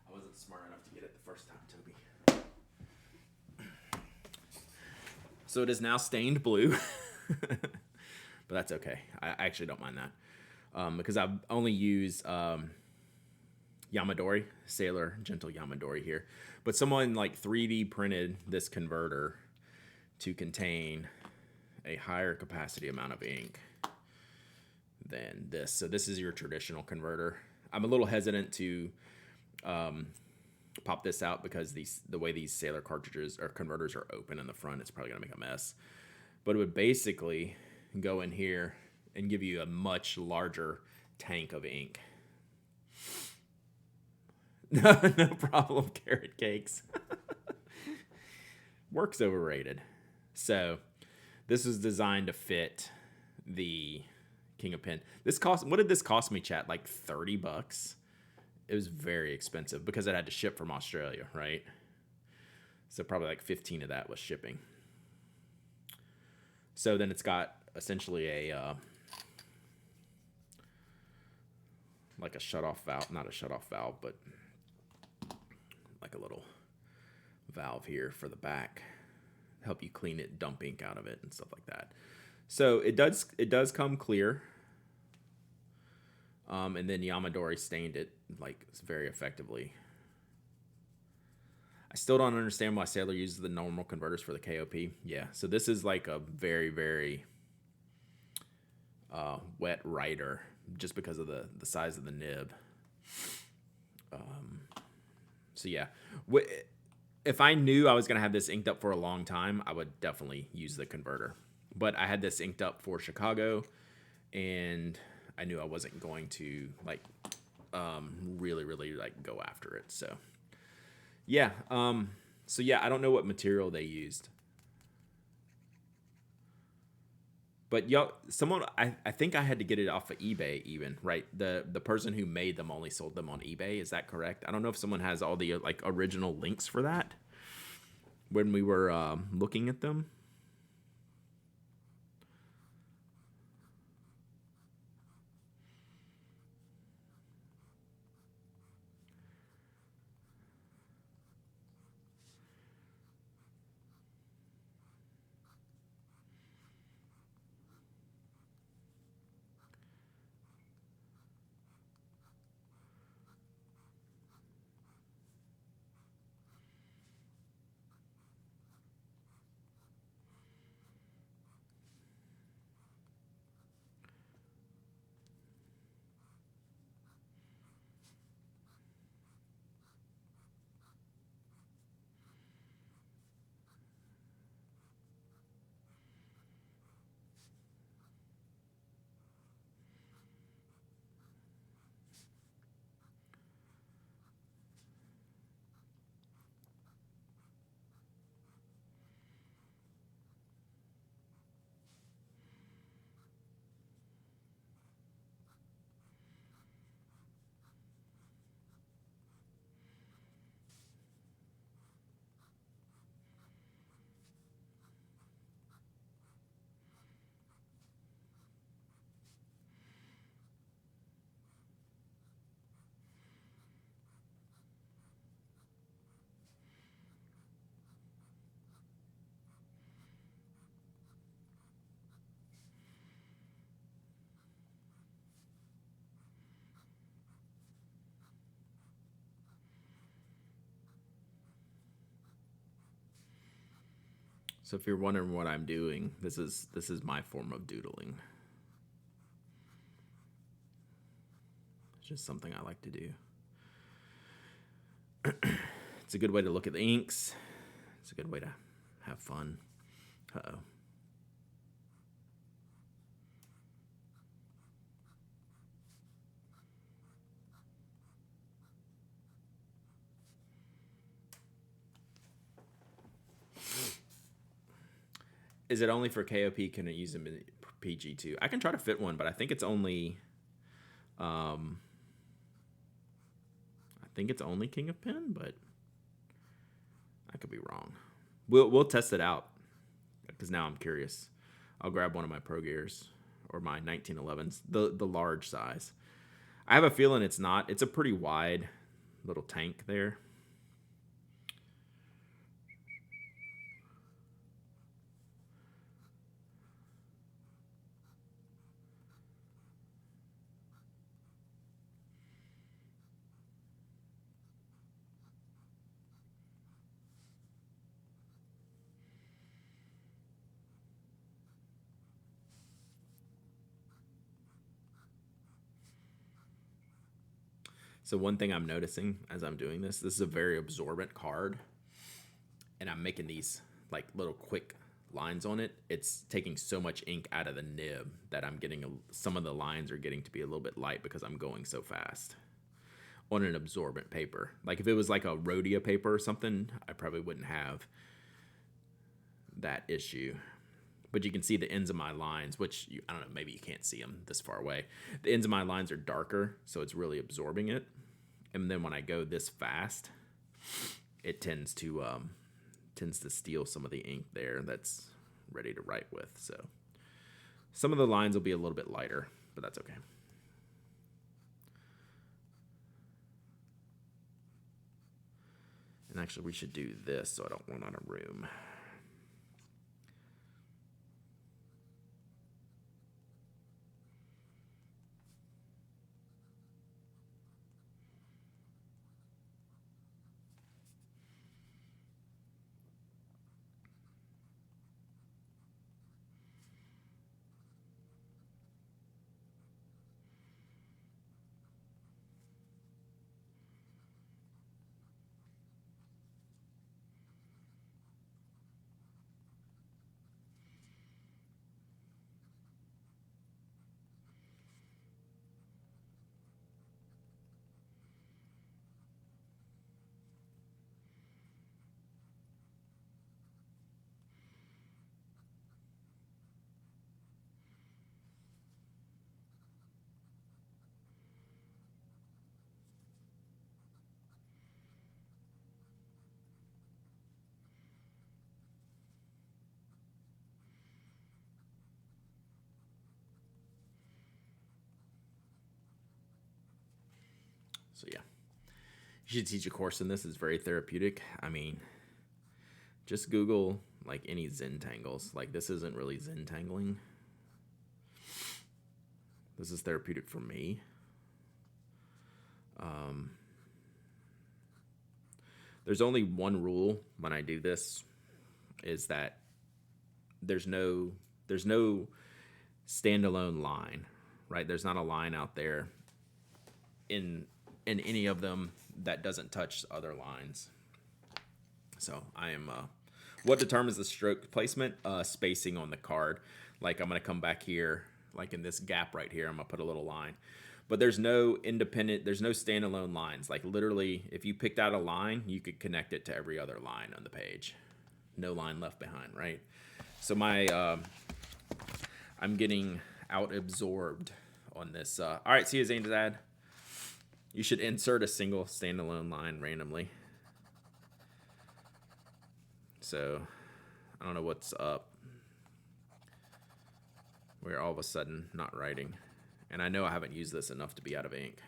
I wasn't smart enough to get it the first time, Toby. So it is now stained blue, but that's okay. I actually don't mind that, because I only use Yamadori, Sailor Gentle Yamadori here. But someone like 3D printed this converter to contain a higher capacity amount of ink than this. So this is your traditional converter. I'm a little hesitant to pop this out because the way these Sailor cartridges or converters are open in the front, it's probably gonna make a mess. But it would basically go in here and give you a much larger tank of ink. No problem, carrot cakes. Work's overrated. So this was designed to fit the King of Pen. What did this cost me, chat? Like $30? It was very expensive because it had to ship from Australia, right? So probably like 15 of that was shipping. So then it's got essentially a like a shutoff valve, not a shutoff valve, but like a little valve here for the back, help you clean it, dump ink out of it and stuff like that. So it does come clear. And then Yamadori stained it like very effectively. I still don't understand why Sailor uses the normal converters for the KOP. Yeah, so this is like a very, very wet writer just because of the size of the nib. So yeah, if I knew I was gonna have this inked up for a long time, I would definitely use the converter. But I had this inked up for Chicago, and I knew I wasn't going to like really, really like go after it. So yeah, so yeah, I don't know what material they used. But y'all, someone, I think I had to get it off of eBay, even right. The person who made them only sold them on eBay. Is that correct? I don't know if someone has all the like original links for that when we were looking at them. So if you're wondering what I'm doing, this is my form of doodling. It's just something I like to do. It's a good way to look at the inks. It's a good way to have fun. Uh-oh. Is it only for KOP? Can it use them in PG too? I can try to fit one, but I think it's only um I think it's only King of Pen, but I could be wrong. We'll test it out because now I'm curious. I'll grab one of my Pro Gears or my 1911s, the large size. I have a feeling it's not. It's a pretty wide little tank there. So one thing I'm noticing as I'm doing this is a very absorbent card, and I'm making these like little quick lines on it. It's taking so much ink out of the nib that I'm getting some of the lines are getting to be a little bit light because I'm going so fast on an absorbent paper. Like if it was like a Rhodia paper or something, I probably wouldn't have that issue. But you can see the ends of my lines, which I don't know, maybe you can't see them this far away. The ends of my lines are darker, so it's really absorbing it. And then when I go this fast, it tends to steal some of the ink there that's ready to write with. So some of the lines will be a little bit lighter, but that's okay. And actually, we should do this so I don't run out of room. So yeah, you should teach a course in this. It's very therapeutic. I mean, just Google like any Zentangles. Like this isn't really Zentangling. This is therapeutic for me. There's only one rule when I do this, is that there's no standalone line, right? There's not a line out there in any of them that doesn't touch other lines. So I am what determines the stroke placement? Spacing on the card. Like I'm gonna come back here, like in this gap right here, I'm gonna put a little line. But there's no standalone lines. Like literally, if you picked out a line, you could connect it to every other line on the page. No line left behind, right? So I'm getting out absorbed on this. All right, see you, Zane Dad. You should insert a single standalone line randomly. So I don't know what's up. We're all of a sudden not writing. And I know I haven't used this enough to be out of ink.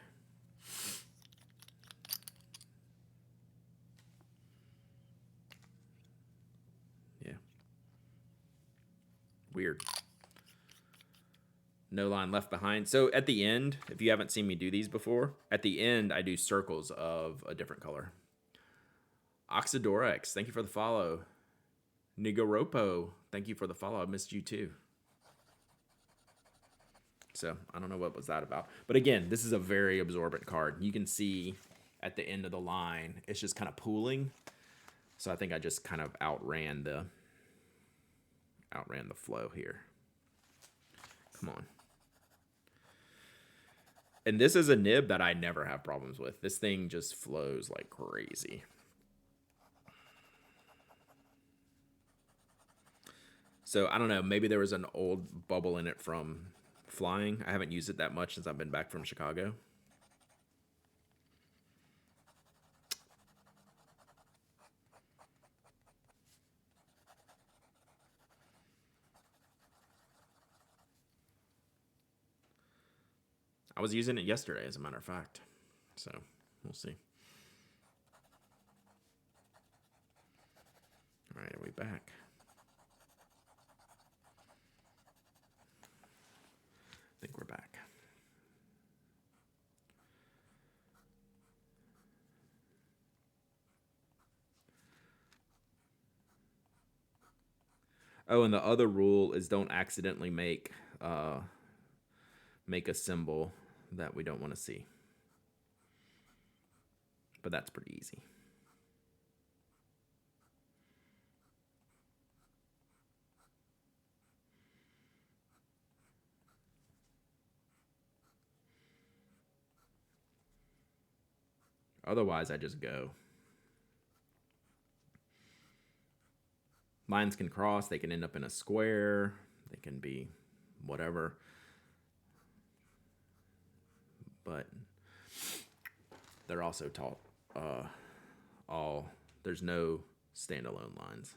Yeah. Weird. No line left behind. So at the end, if you haven't seen me do these before, at the end I do circles of a different color. Oxidorex, thank you for the follow. Nigoropo, thank you for the follow. I missed you too. So I don't know what was that about. But again, this is a very absorbent card. You can see at the end of the line, it's just kind of pooling. So I think I just kind of outran the flow here. Come on. And this is a nib that I never have problems with. This thing just flows like crazy. So I don't know, maybe there was an old bubble in it from flying. I haven't used it that much since I've been back from Chicago. I was using it yesterday, as a matter of fact. So we'll see. All right, are we back? I think we're back. Oh, and the other rule is don't accidentally make a symbol that we don't want to see. But that's pretty easy. Otherwise, I just go. Lines can cross. They can end up in a square. They can be whatever. But they're also taught there's no standalone lines.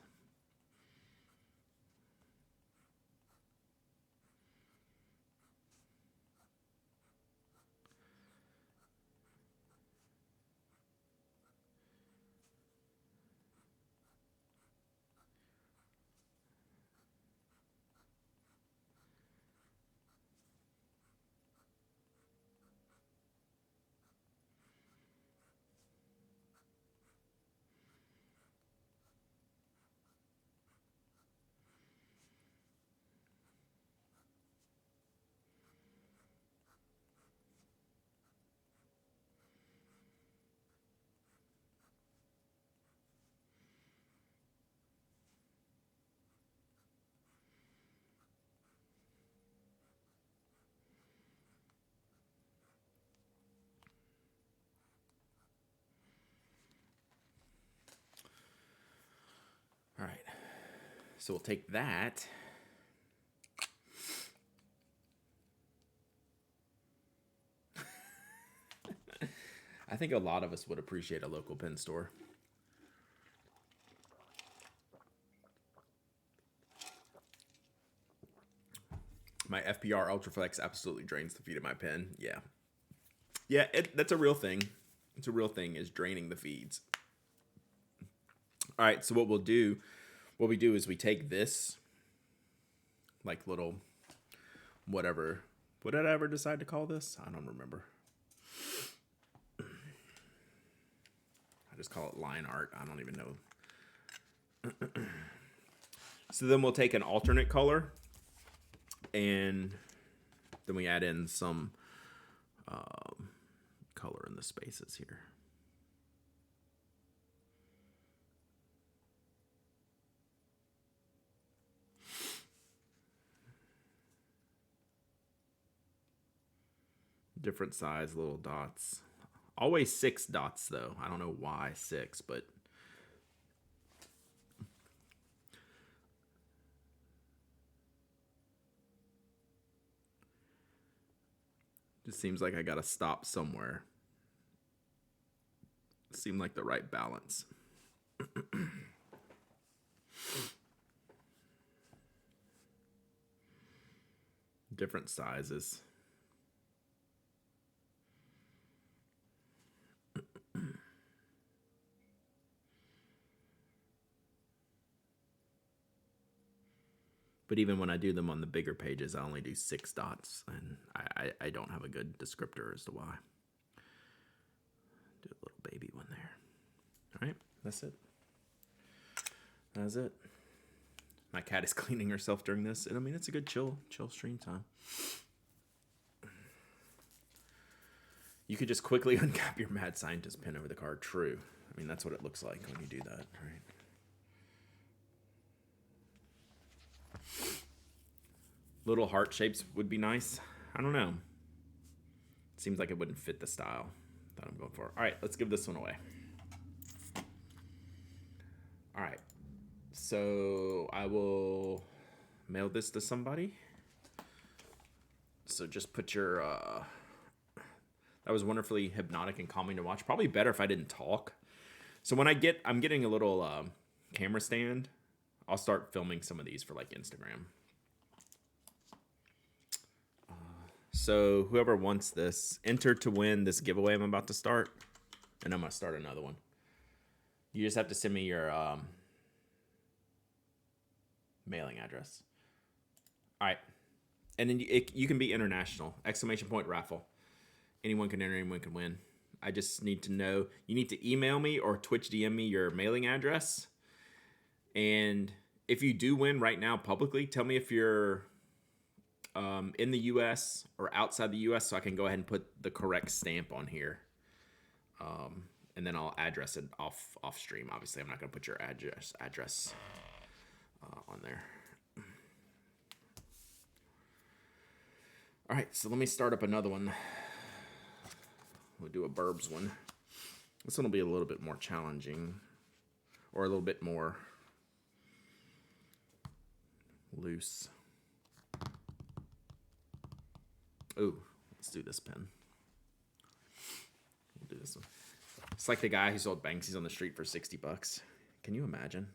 All right. So we'll take that. I think a lot of us would appreciate a local pen store. My FPR Ultraflex absolutely drains the feed of my pen. Yeah. Yeah, that's a real thing. It's a real thing, is draining the feeds. All right, so what we do is we take this, like little, whatever, what did I ever decide to call this? I don't remember. I just call it line art. I don't even know. So then we'll take an alternate color, and then we add in some color in the spaces here. Different size little dots. Always 6 dots though. I don't know why 6, but just seems like I gotta stop somewhere. Seemed like the right balance. Different sizes. But even when I do them on the bigger pages, I only do 6 dots, and I don't have a good descriptor as to why. Do a little baby one there. All right, that's it. That's it. My cat is cleaning herself during this, and I mean, it's a good chill stream time. You could just quickly uncap your Mad Scientist pin over the card. True. I mean, that's what it looks like when you do that, right? Little heart shapes would be nice. I don't know. Seems like it wouldn't fit the style that I'm going for. All right, let's give this one away. All right. So I will mail this to somebody. So just put your... that was wonderfully hypnotic and calming to watch. Probably better if I didn't talk. So when I'm getting a little camera stand, I'll start filming some of these for like Instagram. So whoever wants this, enter to win this giveaway I'm about to start. And I'm going to start another one. You just have to send me your mailing address. All right. And then you can be international. ! Raffle. Anyone can enter, anyone can win. I just need to know. You need to email me or Twitch DM me your mailing address. And if you do win right now publicly, tell me if you're... in the U.S. or outside the U.S. so I can go ahead and put the correct stamp on here. And then I'll address it off stream. Obviously, I'm not going to put your address on there. All right, so let me start up another one. We'll do a Burbs one. This one will be a little bit more challenging, or a little bit more loose. Ooh, let's do this pen. We'll do this one. It's like the guy who sold Banksies on the street for $60. Can you imagine?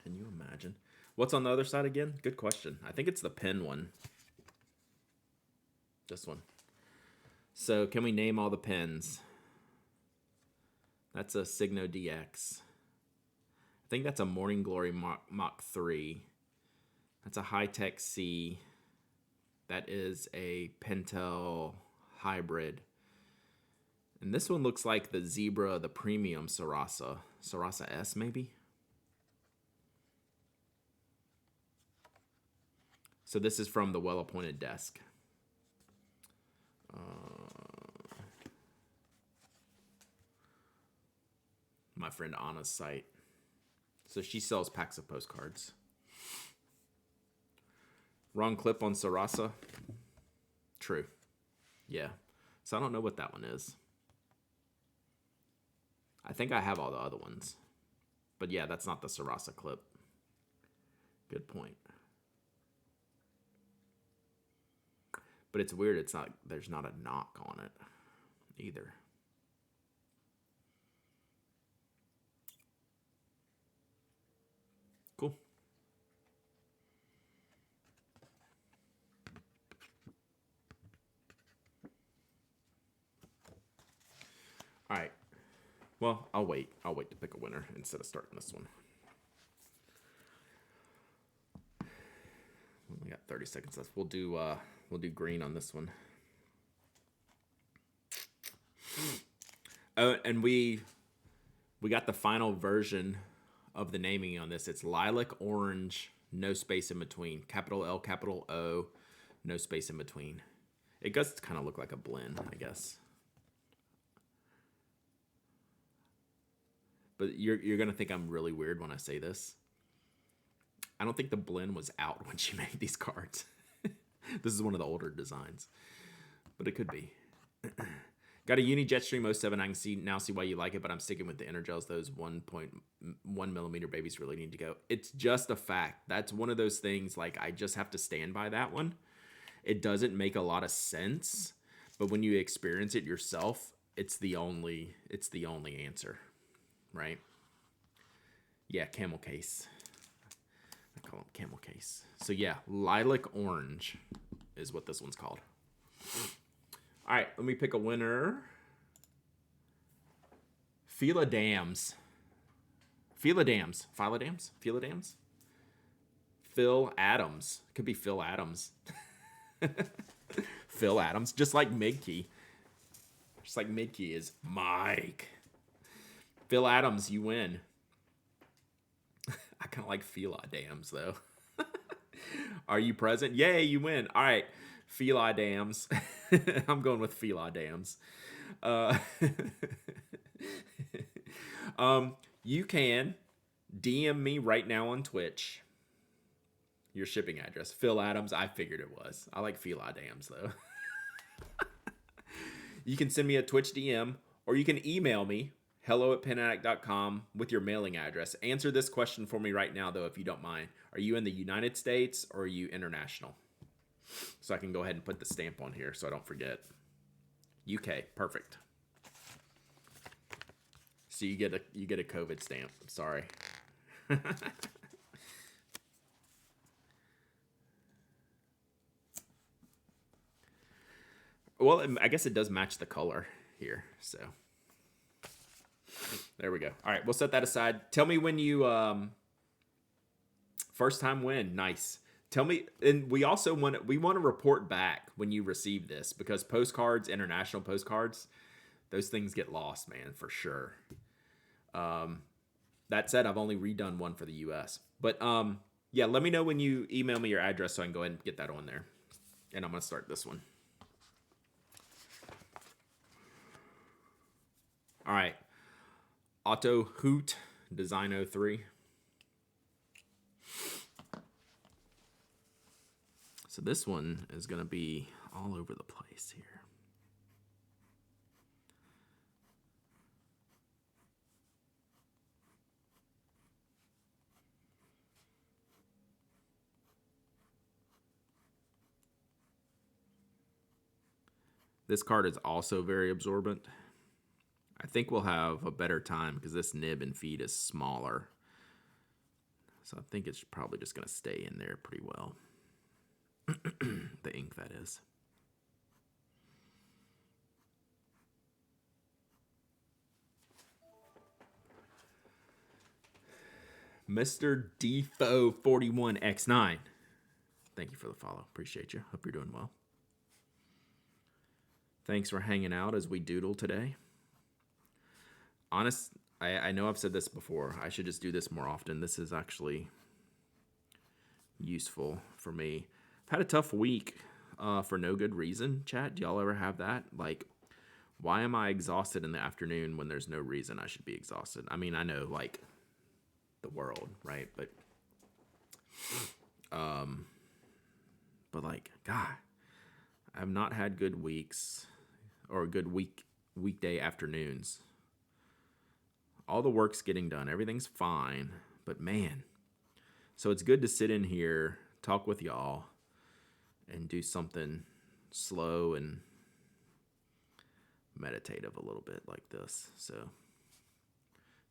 Can you imagine? What's on the other side again? Good question. I think it's the pen one. This one. So can we name all the pens? That's a Signo DX. I think that's a Morning Glory Mach 3. That's a Hi-Tech C. That is a Pentel hybrid. And this one looks like the Zebra, the premium Sarasa. Sarasa S, maybe? So this is from the Well-Appointed Desk. My friend Anna's site. So she sells packs of postcards. Wrong clip on Sarasa. True. Yeah. So I don't know what that one is. I think I have all the other ones. But yeah, that's not the Sarasa clip. Good point. But it's weird, it's not, there's not a knock on it either. Cool. Well, I'll wait. I'll wait to pick a winner instead of starting this one. We got 30 seconds left. We'll do green on this one. Oh, and we got the final version of the naming on this. It's lilac orange, no space in between. Capital L, capital O, no space in between. It does kind of look like a blend, I guess. But you're gonna think I'm really weird when I say this. I don't think the blend was out when she made these cards. This is one of the older designs, but it could be. Got a Uni Jetstream 07. I can now see why you like it, but I'm sticking with the Energels. Those 1.1 millimeter babies really need to go. It's just a fact. That's one of those things, like, I just have to stand by that one. It doesn't make a lot of sense, but when you experience it yourself, it's the only answer, right? Yeah, camel case. I call them camel case. So yeah, lilac orange is what this one's called. All right, let me pick a winner. Fila Dams. Phil Adams. Could be Phil Adams. Phil Adams, just like Midkey. Just like Midkey is Mike. Phil Adams, you win. I kind of like Fila Dams, though. Are you present? Yay, you win. All right, Fila Dams. I'm going with Fila Dams. You can DM me right now on Twitch your shipping address. Phil Adams, I figured it was. I like Fila Dams, though. You can send me a Twitch DM, or you can email me, hello@penaddict.com, with your mailing address. Answer this question for me right now, though, if you don't mind. Are you in the United States, or are you international? So I can go ahead and put the stamp on here so I don't forget. UK, perfect. So you get a COVID stamp. Sorry. Well, I guess it does match the color here, so there we go. All right, we'll set that aside. Tell me when you first time win. Nice. Tell me, and we also want to report back when you receive this, because postcards, international postcards, those things get lost, man, for sure. That said, I've only redone one for the US. But yeah, let me know when you email me your address so I can go ahead and get that on there. And I'm going to start this one. All right. Otto Hoot, Design 03. So this one is going to be all over the place here. This card is also very absorbent. I think we'll have a better time because this nib and feed is smaller. So I think it's probably just going to stay in there pretty well. The ink, that is. Mr. Defo 41X9. Thank you for the follow. Appreciate you. Hope you're doing well. Thanks for hanging out as we doodle today. I know I've said this before. I should just do this more often. This is actually useful for me. I've had a tough week for no good reason, chat. Do y'all ever have that? Like, why am I exhausted in the afternoon when there's no reason I should be exhausted? I mean, I know, like, the world, right? But like, God, I've not had good weeks or good weekday afternoons. All the work's getting done. Everything's fine. But man, so it's good to sit in here, talk with y'all, and do something slow and meditative a little bit like this. So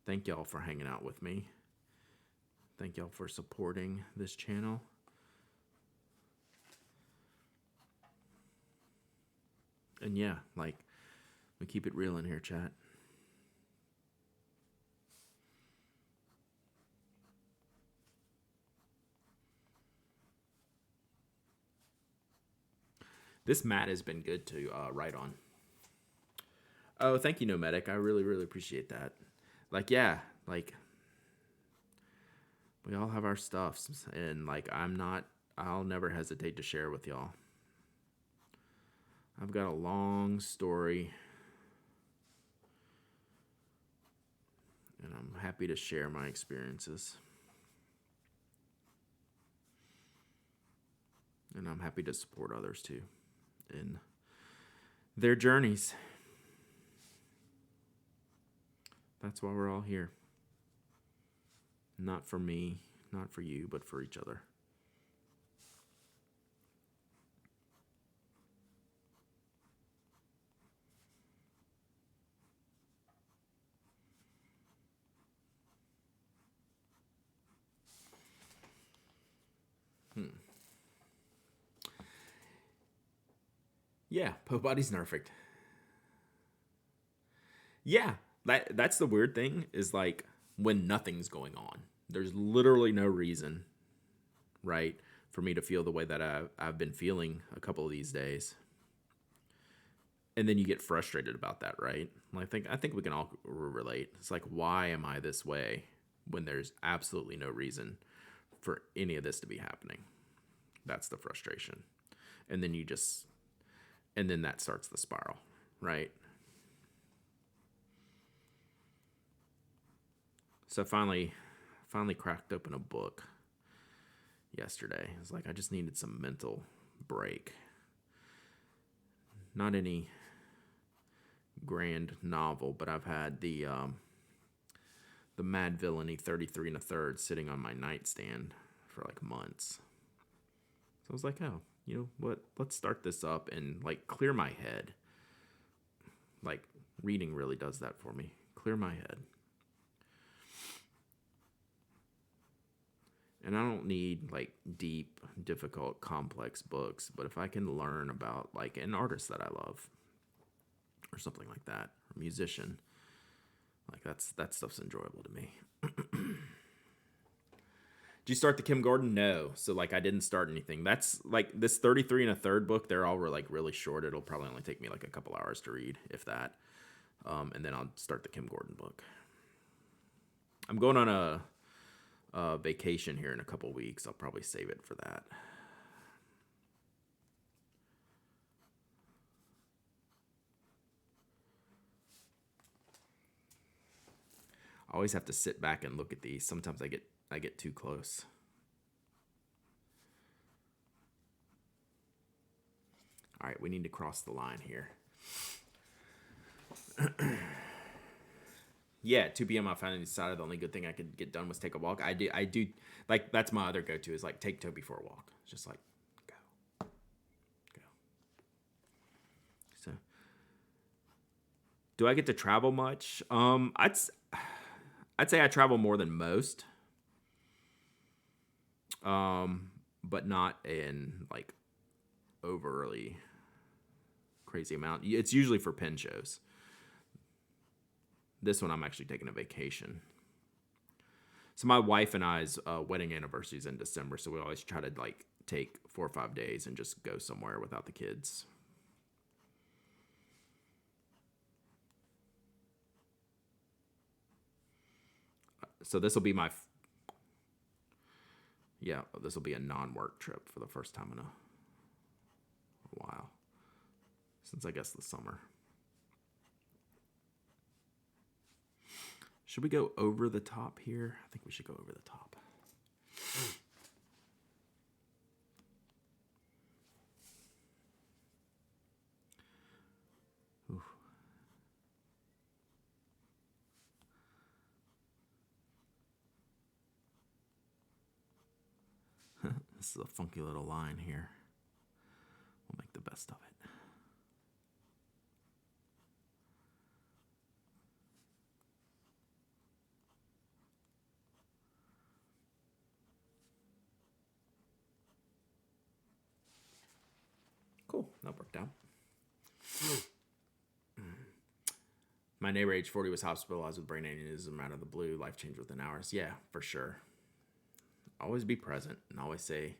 thank y'all for hanging out with me. Thank y'all for supporting this channel. And yeah, like, we keep it real in here, chat. This mat has been good to write on. Oh, thank you, Nomadic. I really, really appreciate that. Like, yeah, like we all have our stuffs, and like I'll never hesitate to share with y'all. I've got a long story, and I'm happy to share my experiences. And I'm happy to support others too in their journeys. That's why we're all here. Not for me, not for you, but for each other. Yeah, Po Body's perfect. Yeah, that's the weird thing is like when nothing's going on. There's literally no reason, right, for me to feel the way that I've been feeling a couple of these days. And then you get frustrated about that, right? I think we can all relate. It's like, why am I this way when there's absolutely no reason for any of this to be happening? That's the frustration. And then and then that starts the spiral, right? So I finally cracked open a book yesterday. It's like I just needed some mental break. Not any grand novel, but I've had the Mad Villainy 33 and a third sitting on my nightstand for like months. So I was like, oh, you know what? Let's start this up and like clear my head. Like reading really does that for me. Clear my head. And I don't need like deep, difficult, complex books, but if I can learn about like an artist that I love or something like that, or a musician, like that stuff's enjoyable to me. Did you start the Kim Gordon? No. So like I didn't start anything. That's like this 33 and a third book. They're all like really short. It'll probably only take me like a couple hours to read, if that. And then I'll start the Kim Gordon book. I'm going on a vacation here in a couple weeks. I'll probably save it for that. I always have to sit back and look at these. Sometimes I get too close. All right, we need to cross the line here. Yeah, at 2 p.m. I finally decided the only good thing I could get done was take a walk. I do, like, that's my other go to is like take Toby for a walk. It's just like, go, go. So, do I get to travel much? I'd say I travel more than most. But not in like overly crazy amount. It's usually for pen shows. This one I'm actually taking a vacation. So my wife and I's wedding anniversary is in December, so we always try to like take 4 or 5 days and just go somewhere without the kids. So this will be this will be a non-work trip for the first time in a while since I guess the summer. Should we go over the top here? I think we should go over the top. Ooh. This is a funky little line here. We'll make the best of it. Cool, that worked out. My neighbor, age 40, was hospitalized with brain aneurysm out of the blue. Life changed within hours. Yeah, for sure. Always be present and always say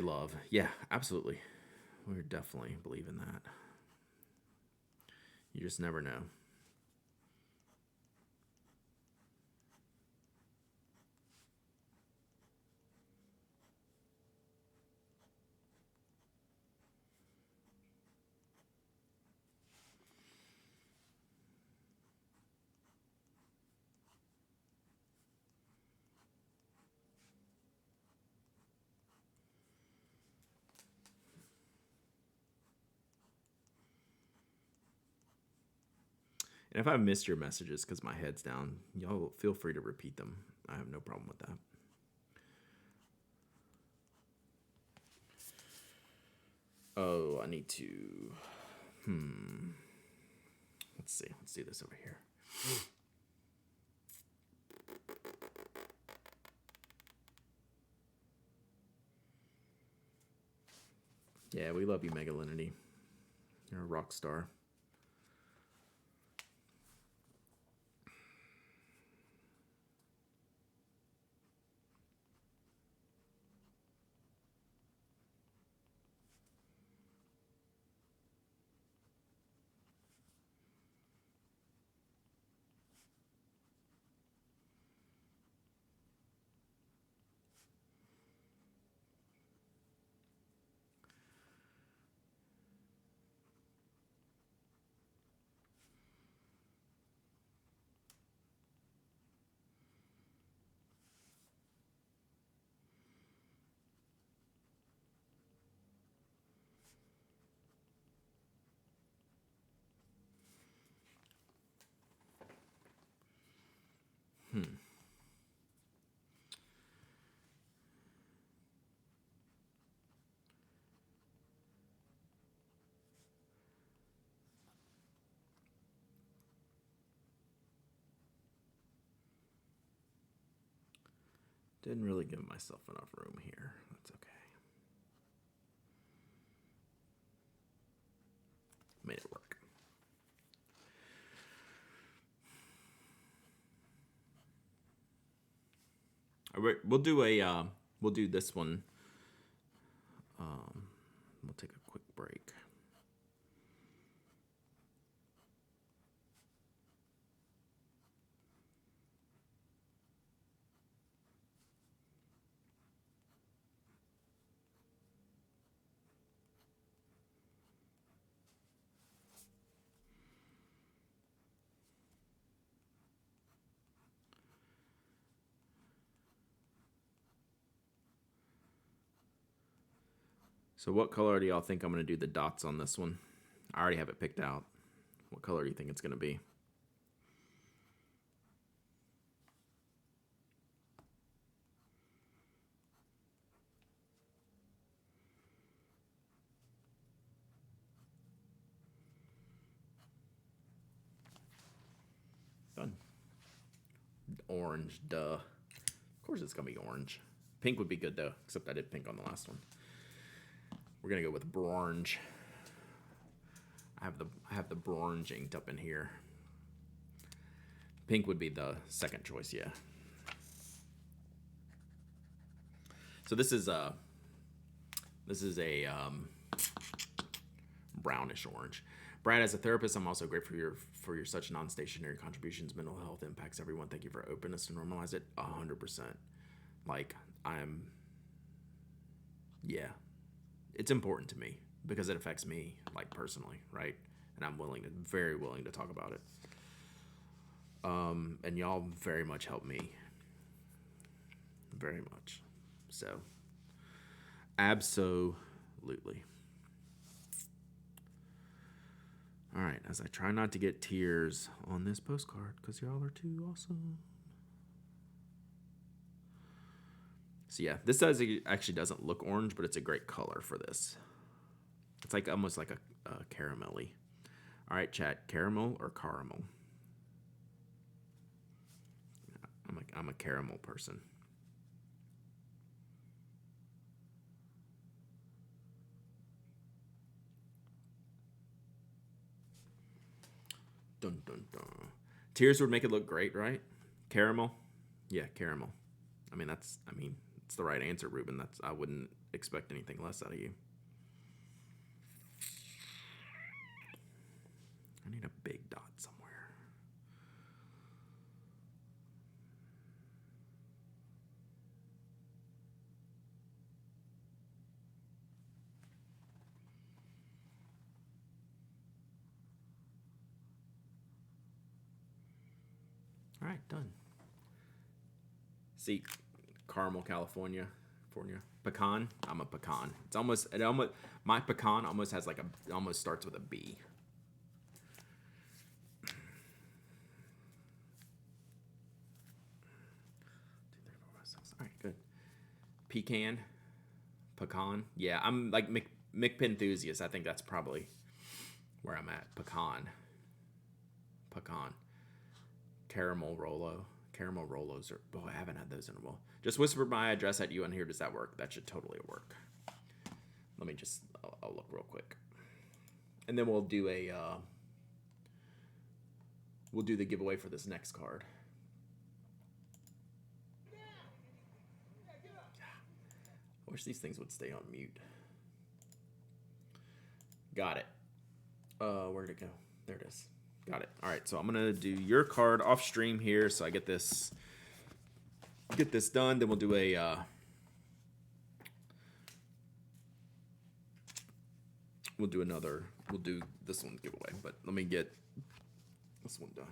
love. Yeah, absolutely. we're definitely believing that. You just never know. And if I missed your messages because my head's down, y'all feel free to repeat them. I have no problem with that. Oh, I need to. Let's see. Let's do this over here. Yeah, we love you, Megalinity. You're a rock star. Didn't really give myself enough room here. That's okay. Made it work. All right, we'll do this one. We'll take a quick break. So what color do y'all think I'm going to do the dots on this one? I already have it picked out. What color do you think it's going to be? Done. Orange, duh. Of course it's going to be orange. Pink would be good though, except I did pink on the last one. We're going to go with bronze. I have the bronze inked up in here. Pink would be the second choice, yeah. So this is a brownish orange. Brad, as a therapist, I'm also grateful for your such non-stationary contributions. Mental health impacts everyone. Thank you for openness to normalize it. 100%. Like yeah, it's important to me because it affects me, like personally, right? And I'm very willing to talk about it. And y'all very much help me, very much. So, absolutely. All right, as I try not to get tears on this postcard because y'all are too awesome. So yeah, this actually doesn't look orange, but it's a great color for this. It's like almost like a caramelly. All right, chat, caramel or caramel? I'm a caramel person. Dun dun dun. Tears would make it look great, right? Caramel? Yeah, caramel. It's the right answer, Ruben. I wouldn't expect anything less out of you. I need a big dot somewhere. All right, done. See, caramel, California, pecan. I'm a pecan. My pecan almost has like it almost starts with a B. 2, 3, 4, 5, 6. All right, good. Pecan. Yeah, I'm like McPenthusiast. I think that's probably where I'm at. Pecan. Caramel Rolos are, boy, I haven't had those in a while. Just whisper my address at you on here. Does that work? That should totally work. Let me just, I'll look real quick. And then we'll do the giveaway for this next card. I wish these things would stay on mute. Got it. Where'd it go? There it is. Got it. All right, so I'm gonna do your card off stream here, so I get this done. Then we'll do we'll do this one giveaway. But let me get this one done.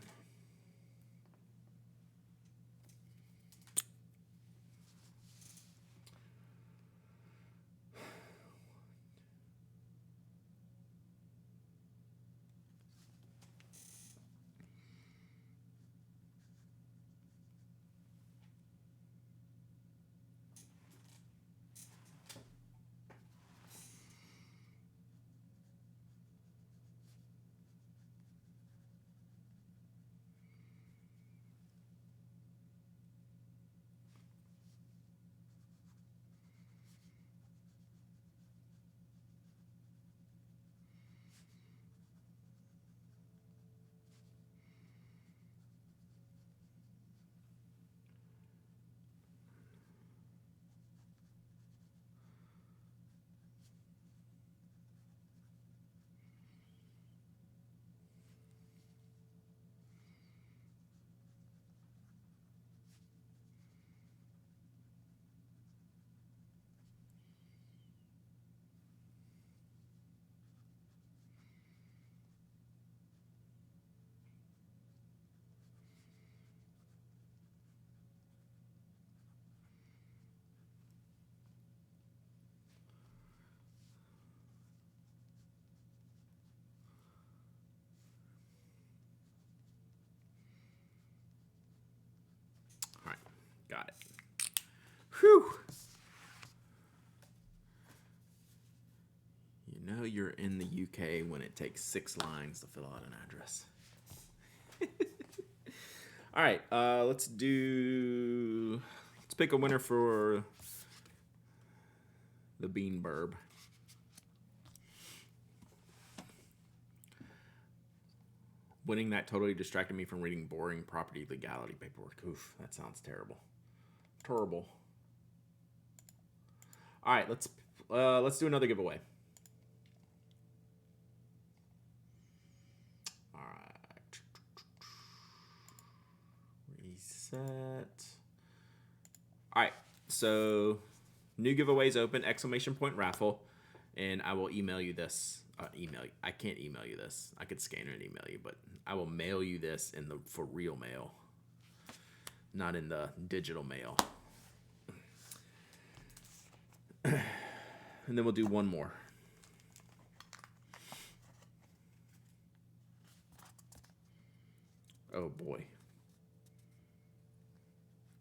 All right, got it. Whew. You know you're in the UK when it takes 6 lines to fill out an address. All right, let's pick a winner for the Bean Burb. Winning that totally distracted me from reading boring property legality paperwork. Oof, that sounds terrible. Terrible. All right, let's do another giveaway. All right. Reset. All right, so new giveaways open, exclamation point raffle, and I will email you this. I can't email you this. I could scan it and email you, but I will mail you this for real mail, not in the digital mail. And then we'll do one more. Oh boy.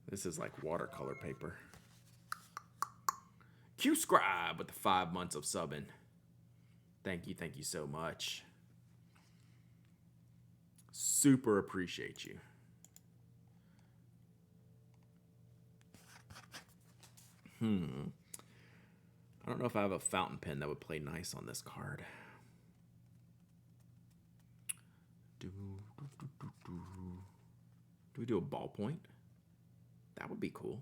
This is like watercolor paper. Q-Scribe with the 5 months of subbing. Thank you so much. Super appreciate you. I don't know if I have a fountain pen that would play nice on this card. Do we do a ballpoint? That would be cool.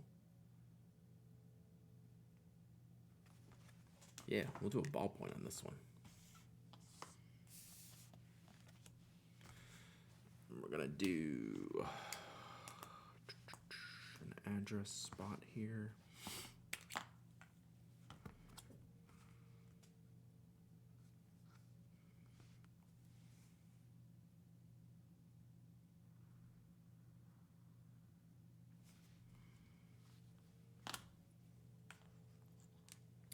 Yeah, we'll do a ballpoint on this one. going to do an address spot here.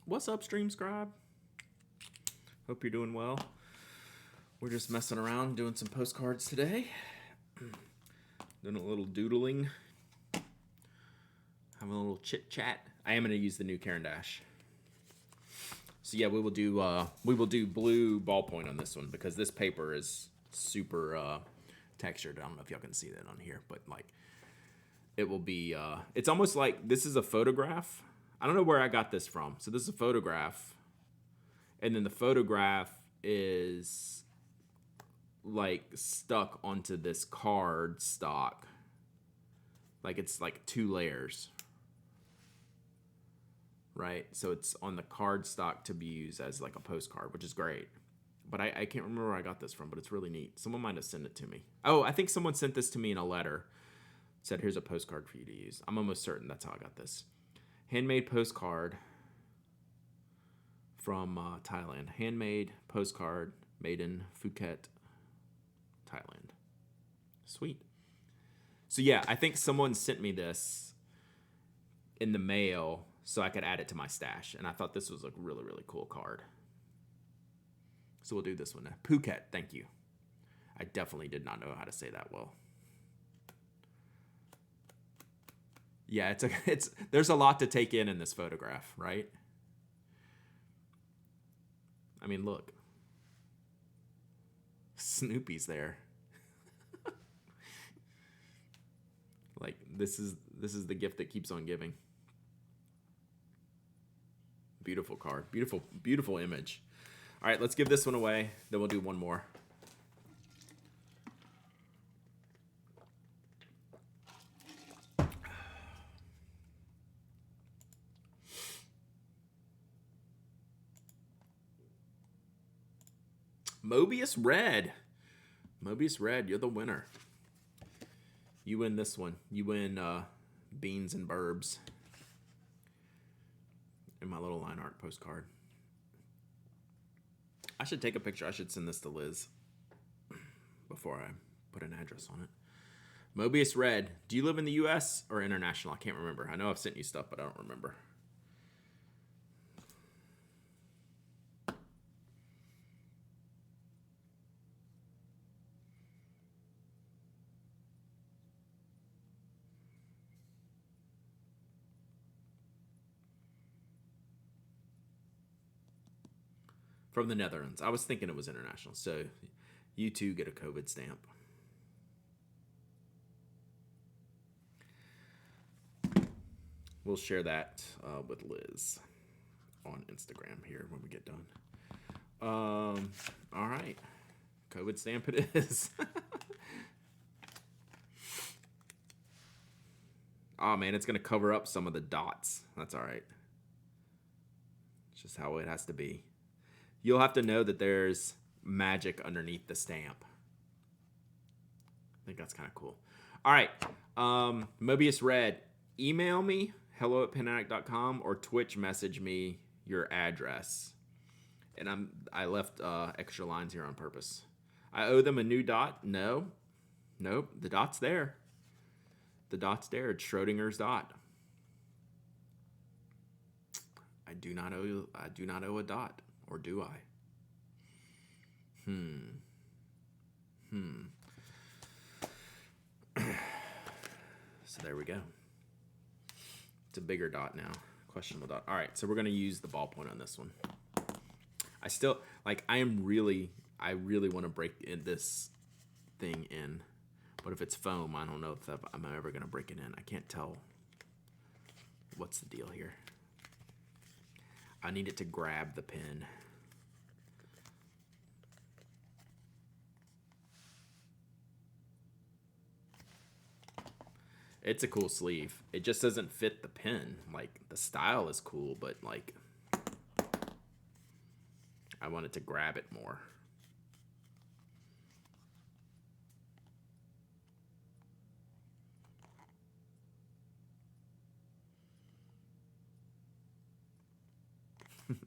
What's up, Stream Scribe? Hope you're doing well. We're just messing around, doing some postcards today. Doing a little doodling. Having a little chit chat. I am going to use the new Caran d'Ache. So yeah, we will do blue ballpoint on this one because this paper is super textured. I don't know if y'all can see that on here, but like it will be. It's almost like this is a photograph. I don't know where I got this from. So this is a photograph, and then the photograph is like stuck onto this card stock. Like it's like 2 layers. Right? So it's on the card stock to be used as like a postcard, which is great. But I can't remember where I got this from, but it's really neat. Someone might have sent it to me. Oh, I think someone sent this to me in a letter. Said, here's a postcard for you to use. I'm almost certain that's how I got this. Handmade postcard from Thailand. Handmade postcard made in Phuket, Thailand. Sweet. So yeah, I think someone sent me this in the mail so I could add it to my stash. And I thought this was a really, really cool card. So we'll do this one now. Phuket, thank you. I definitely did not know how to say that well. Yeah, there's a lot to take in this photograph, right? I mean, look. Snoopy's there. Like this is the gift that keeps on giving. Beautiful card. Beautiful image. All right, let's give this one away. Then we'll do one more. Mobius Red. Mobius Red, you're the winner. You win this one. You win Beans and Burbs. In my little line art postcard. I should take a picture. I should send this to Liz before I put an address on it. Mobius Red. Do you live in the U.S. or international? I can't remember. I know I've sent you stuff, but I don't remember. From the Netherlands. I was thinking it was international. So you too get a COVID stamp. We'll share that with Liz on Instagram here when we get done. All right. COVID stamp it is. Oh, man, it's going to cover up some of the dots. That's all right. It's just how it has to be. You'll have to know that there's magic underneath the stamp. I think that's kind of cool. All right. Mobius Red, email me, hello@penaddict.com, or Twitch message me your address. And I left extra lines here on purpose. I owe them a new dot? No. Nope. The dot's there. The dot's there. It's Schrodinger's dot. I do not owe a dot. Or do I? So there we go. It's a bigger dot now. Questionable dot. All right, so we're going to use the ballpoint on this one. I really want to break this thing in. But if it's foam, I don't know if I'm ever going to break it in. I can't tell what's the deal here. I need it to grab the pen. It's a cool sleeve. It just doesn't fit the pen. Like, the style is cool, but like, I want it to grab it more.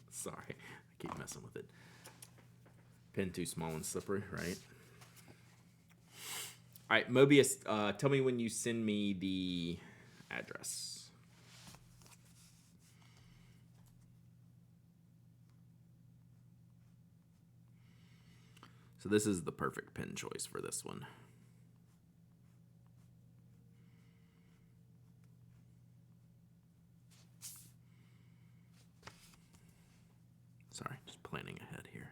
Sorry, I keep messing with it. Pen too small and slippery, right? All right, Mobius, tell me when you send me the address. So this is the perfect pen choice for this one. Sorry, just planning ahead here.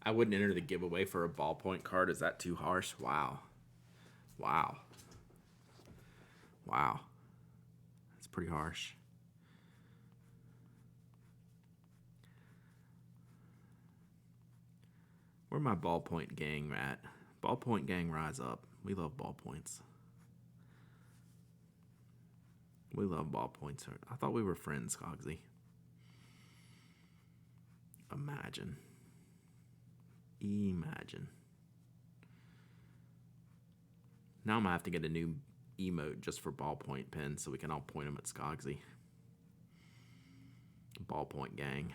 I wouldn't enter the giveaway for a ballpoint card. Is that too harsh? Wow. Wow. Wow. That's pretty harsh. Where my ballpoint gang at? Ballpoint gang, rise up. We love ballpoints. We love ballpoints. I thought we were friends, Cogsy. Imagine. Imagine. Now I'm gonna have to get a new emote just for ballpoint pens so we can all point them at Skogsy. Ballpoint gang.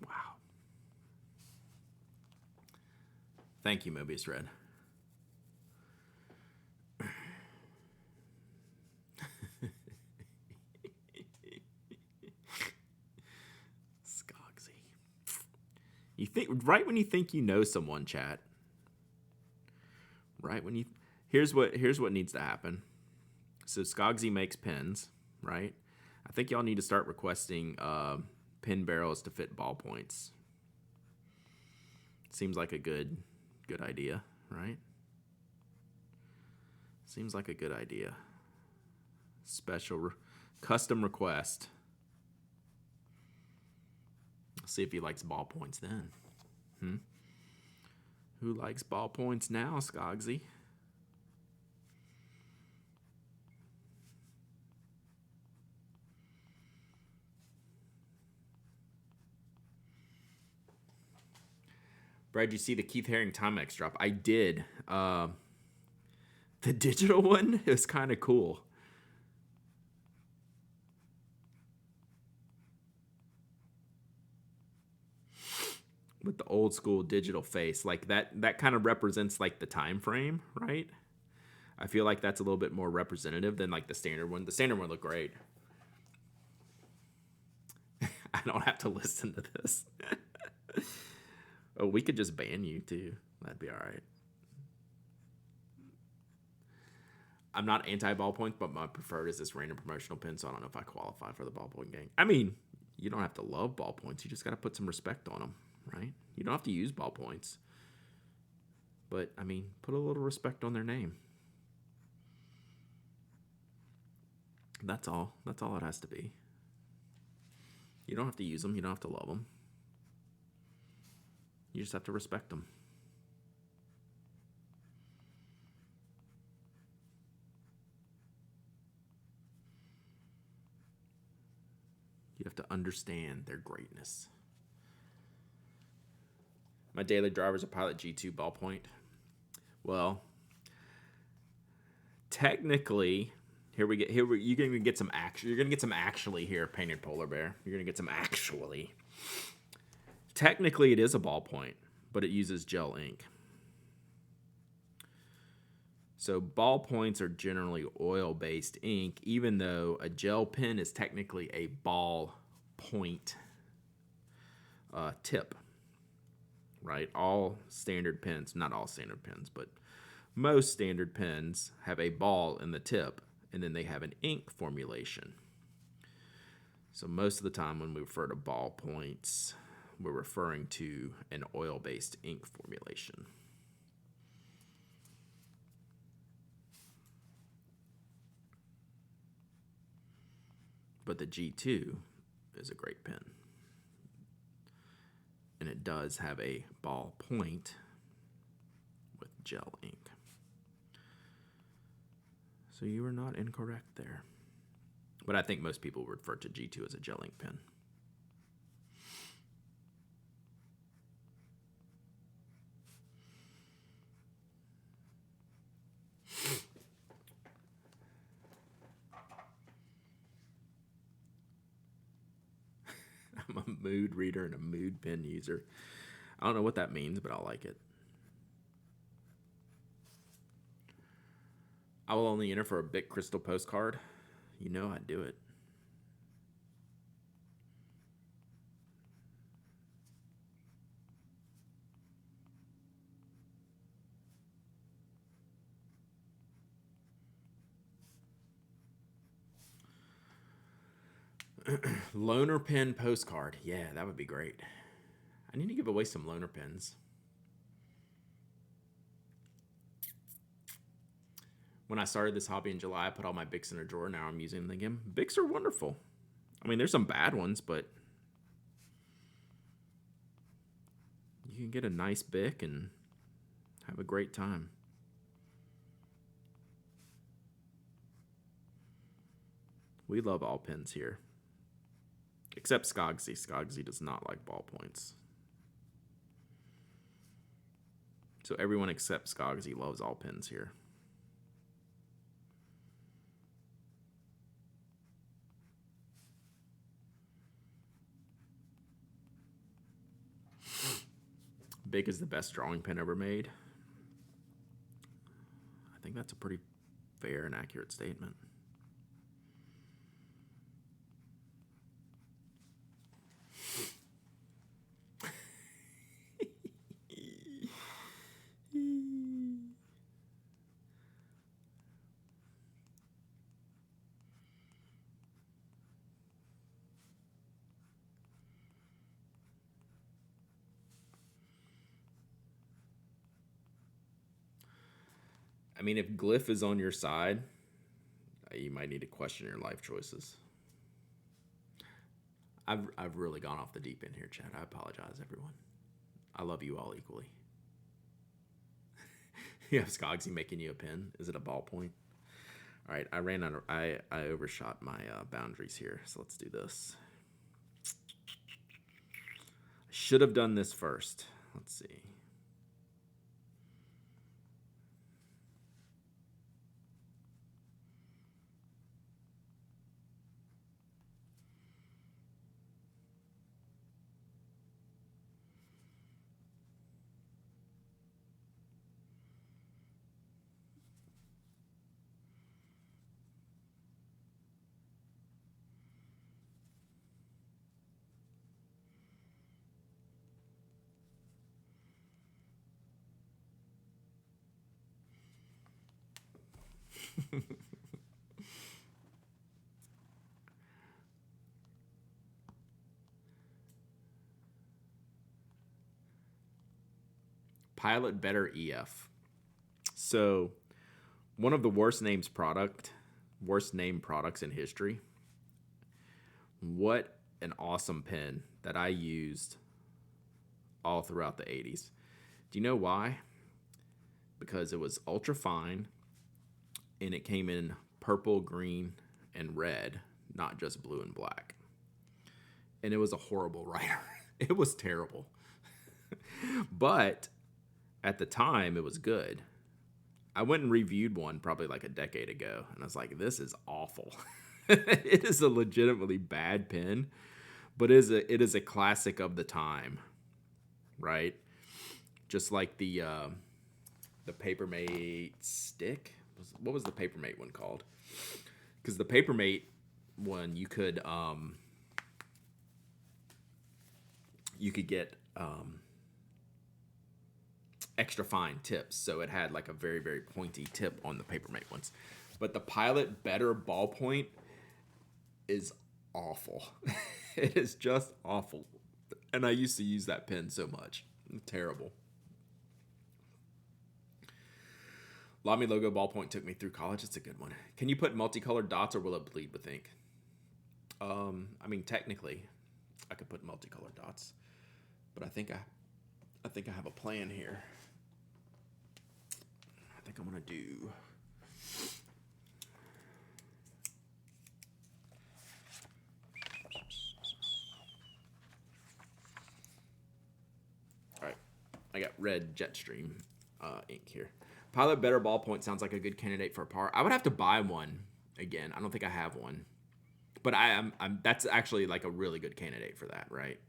Wow. Thank you, Mobius Red. Skogsy. You think right when you think you know someone, chat. Right when you here's what needs to happen. So Skogsy makes pens, right? I think y'all need to start requesting pen barrels to fit ballpoints. Seems like a good idea, right? Seems like a good idea. Custom request. Let's see if he likes ballpoints then. Who likes ballpoints now, Skogsy? Brad, you see the Keith Haring Timex drop? I did. The digital one is kind of cool. With the old school digital face, like that kind of represents like the time frame, right? I feel like that's a little bit more representative than like the standard one. The standard one looked great. I don't have to listen to this. Oh, we could just ban you too. That'd be all right. I'm not anti-ballpoint, but my preferred is this random promotional pin, so I don't know if I qualify for the ballpoint gang. I mean, you don't have to love ballpoints. You just got to put some respect on them, right? You don't have to use ballpoints. But, I mean, put a little respect on their name. That's all. That's all it has to be. You don't have to use them. You don't have to love them. You just have to respect them. You have to understand their greatness. My daily driver is a Pilot G2 ballpoint. Well, technically, you're gonna get some actually here, Painted Polar Bear. You're gonna get some actually. Technically, it is a ballpoint, but it uses gel ink. So ballpoints are generally oil-based ink, even though a gel pen is technically a ball point tip, right? All standard pens, not all standard pens, but most standard pens have a ball in the tip, and then they have an ink formulation. So most of the time when we refer to ballpoints, we're referring to an oil-based ink formulation. But the G2 is a great pen. And it does have a ball point with gel ink. So you were not incorrect there. But I think most people refer to G2 as a gel ink pen. I'm a mood reader and a mood pen user. I don't know what that means, but I like it. I will only enter for a Bic Crystal postcard. You know I'd do it. Loner pen postcard. Yeah, that would be great. I need to give away some loner pens. When I started this hobby in July, I put all my Bics in a drawer. Now I'm using them again. Bics are wonderful. I mean, there's some bad ones, but you can get a nice Bic and have a great time. We love all pens here. Except Skogsy. Skogsy does not like ballpoints. So everyone except Skogsy loves all pens here. Bic is the best drawing pen ever made. I think that's a pretty fair and accurate statement. I mean, if Glyph is on your side, you might need to question your life choices. I've really gone off the deep end here, Chad. I apologize, everyone. I love you all equally. You have Skogsy making you a pen. Is it a ballpoint? All right, I ran out of, I overshot my boundaries here, so let's do this. I should have done this first. Let's see. Pilot Better EF. So, one of the worst named products in history. What an awesome pen that I used all throughout the 80s. Do you know why? Because it was ultra fine and it came in purple, green, and red, not just blue and black. And it was a horrible writer. It was terrible. But at the time, it was good. I went and reviewed one probably like a decade ago, and I was like, this is awful. It is a legitimately bad pen, but it is a classic of the time, right? Just like the Papermate stick. What was the Papermate one called? Because the Papermate one, you could get extra fine tips, so it had like a very, very pointy tip on the Papermate ones. But the Pilot Better ballpoint is awful. It is just awful. And I used to use that pen so much. Terrible. Lamy Logo ballpoint took me through college. It's a good one. Can you put multicolored dots or will it bleed with ink? I mean, technically, I could put multicolored dots, but I think I have a plan here. I think I'm gonna do. All right, I got red Jetstream ink here. Pilot Better ballpoint sounds like a good candidate for a par. I would have to buy one again. I don't think I have one. But I'm that's actually like a really good candidate for that, right?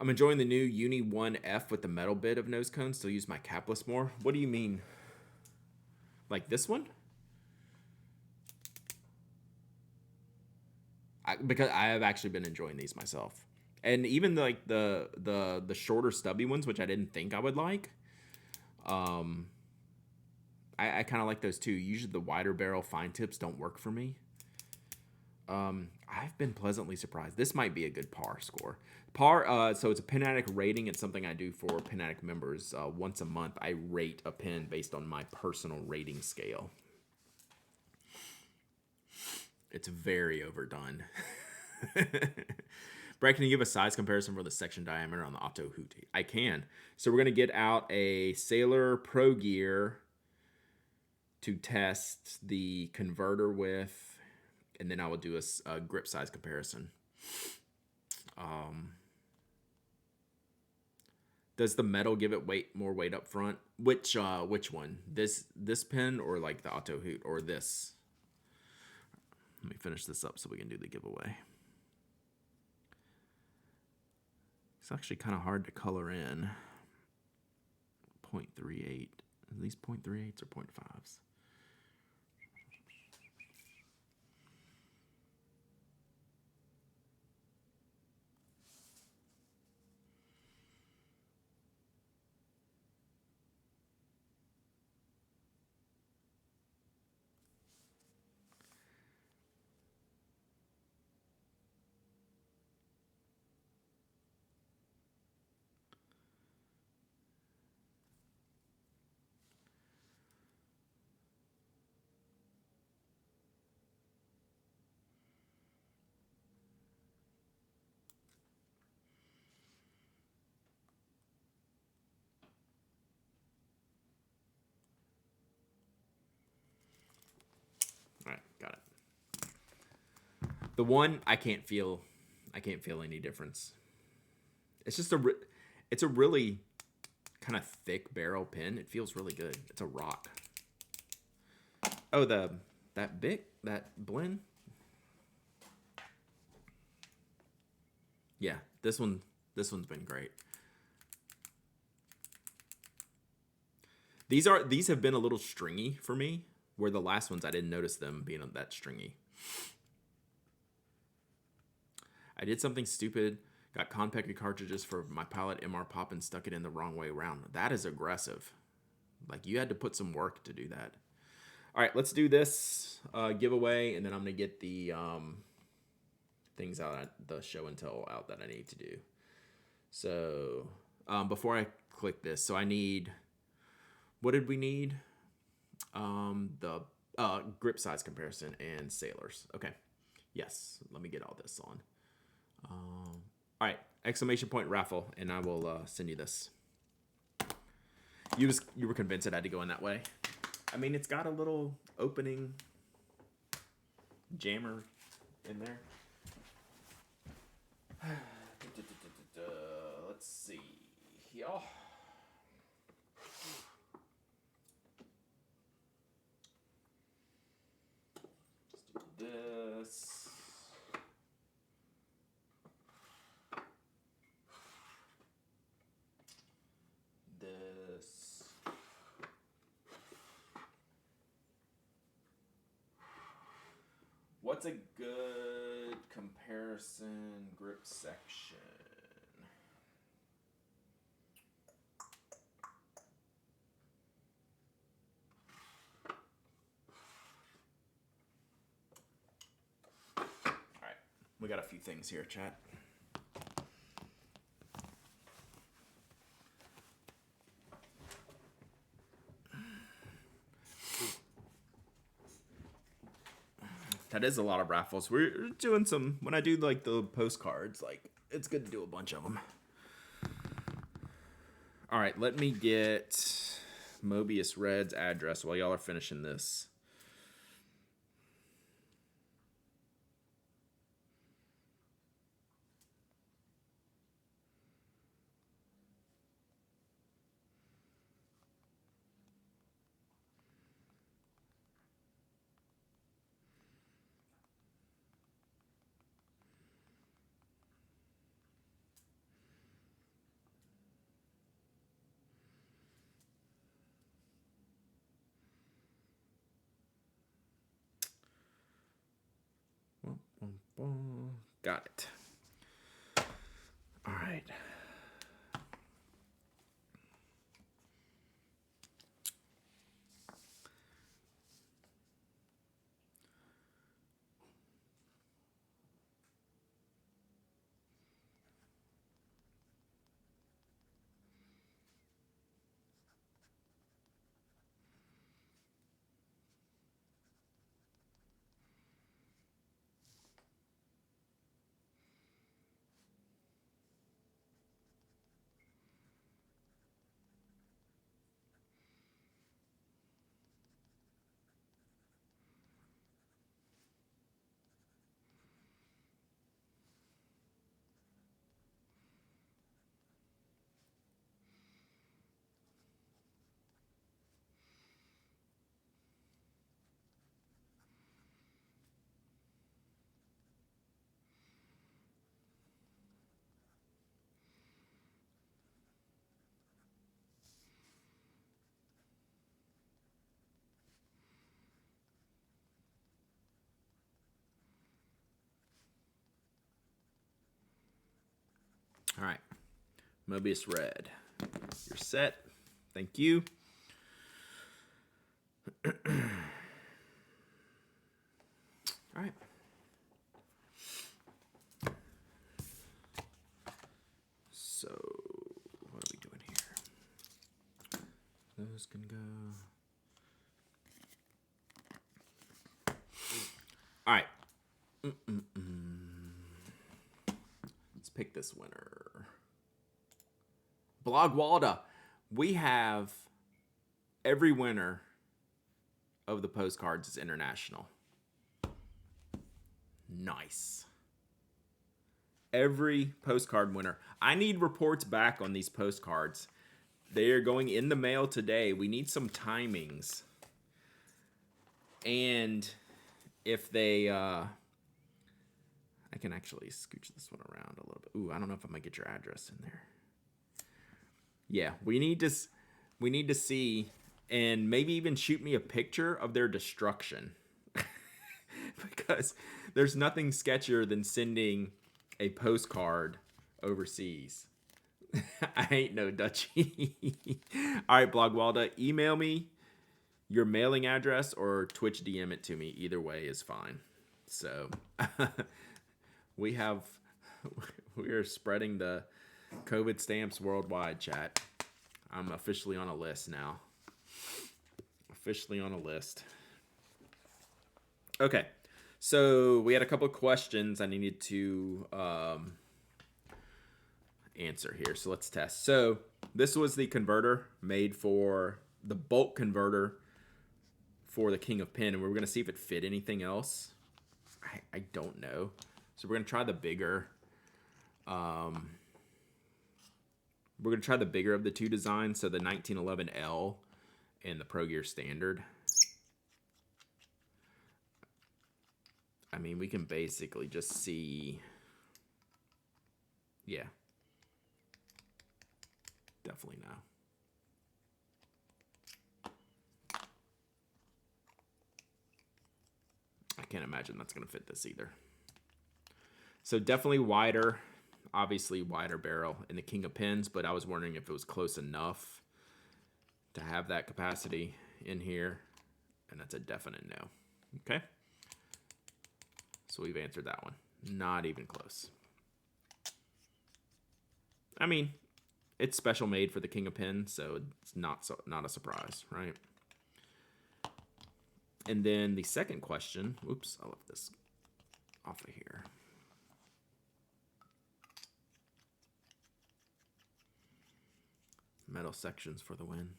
I'm enjoying the new Uni 1F with the metal bit of nose cone. Still use my capless more. What do you mean? Like this one? Because I have actually been enjoying these myself. And even like the shorter stubby ones, which I didn't think I would like. I kind of like those too. Usually the wider barrel fine tips don't work for me. I've been pleasantly surprised. This might be a good par score. Par, so it's a pen addict rating. It's something I do for pen addict members. Once a month, I rate a pen based on my personal rating scale. It's very overdone. Brad, can you give a size comparison for the section diameter on the Otto Hoot? I can. So we're going to get out a Sailor Pro Gear to test the converter with, and then I will do a grip size comparison. Does the metal give it more weight up front? Which one? This pen or like the Otto Hoot or this? Let me finish this up so we can do the giveaway. It's actually kind of hard to color in. 0.38. Are these 0.38s or 0.5s? All right, got it. The one I can't feel any difference. It's just it's a really kind of thick barrel pen. It feels really good. It's a rock. Oh, that blend. Yeah, this one's been great. These have been a little stringy for me, where the last ones I didn't notice them being that stringy. I did something stupid. Got Conpecky cartridges for my Pilot MR Pop and stuck it in the wrong way around. That is aggressive. Like, you had to put some work to do that. All right, let's do this giveaway, and then I'm going to get the things out at the show and tell out that I need to do. So, before I click this, so I need... What did we need? The grip size comparison and sailors. Okay. Yes. Let me get all this on. All right. Exclamation point raffle, and I will send you this. You were convinced it had to go in that way. I mean, it's got a little opening jammer in there. Let's see. Y'all. This. What's a good comparison grip section? got a few things here, chat. That is a lot of raffles. We're doing some, when I do like the postcards, like it's good to do a bunch of them. All right, let me get Mobius Red's address while y'all are finishing this. Got it. All right. All right. Mobius Red. You're set. Thank you. All right. So, what are we doing here? Those can go. All right. Let's pick this winner. Blogwalda. We have every winner of the postcards is international. Nice. Every postcard winner. I need reports back on these postcards. They are going in the mail today. We need some timings. And if they, I can actually scooch this one around a little bit. Ooh, I don't know if I'm gonna get your address in there. Yeah, we need to see, and maybe even shoot me a picture of their destruction. Because there's nothing sketchier than sending a postcard overseas. I ain't no Dutchie. All right, Blogwalda, email me your mailing address or Twitch DM it to me. Either way is fine. So we are spreading the COVID stamps worldwide, chat. I'm officially on a list now. Officially on a list. Okay. So we had a couple of questions I needed to answer here. So let's test. So this was the converter made for the bulk converter for the King of Pen. And we were going to see if it fit anything else. I don't know. So we're going to try the bigger. We're going to try the bigger of the two designs. So the 1911L and the Pro Gear Standard. I mean, we can basically just see. Yeah. Definitely no. I can't imagine that's going to fit this either. So definitely wider. Obviously wider barrel in the King of Pens, but I was wondering if it was close enough to have that capacity in here. And that's a definite no. Okay. So we've answered that one. Not even close. I mean, it's special made for the King of Pins, so it's not a surprise, right? And then the second question, oops, I left this off of here. Metal sections for the win.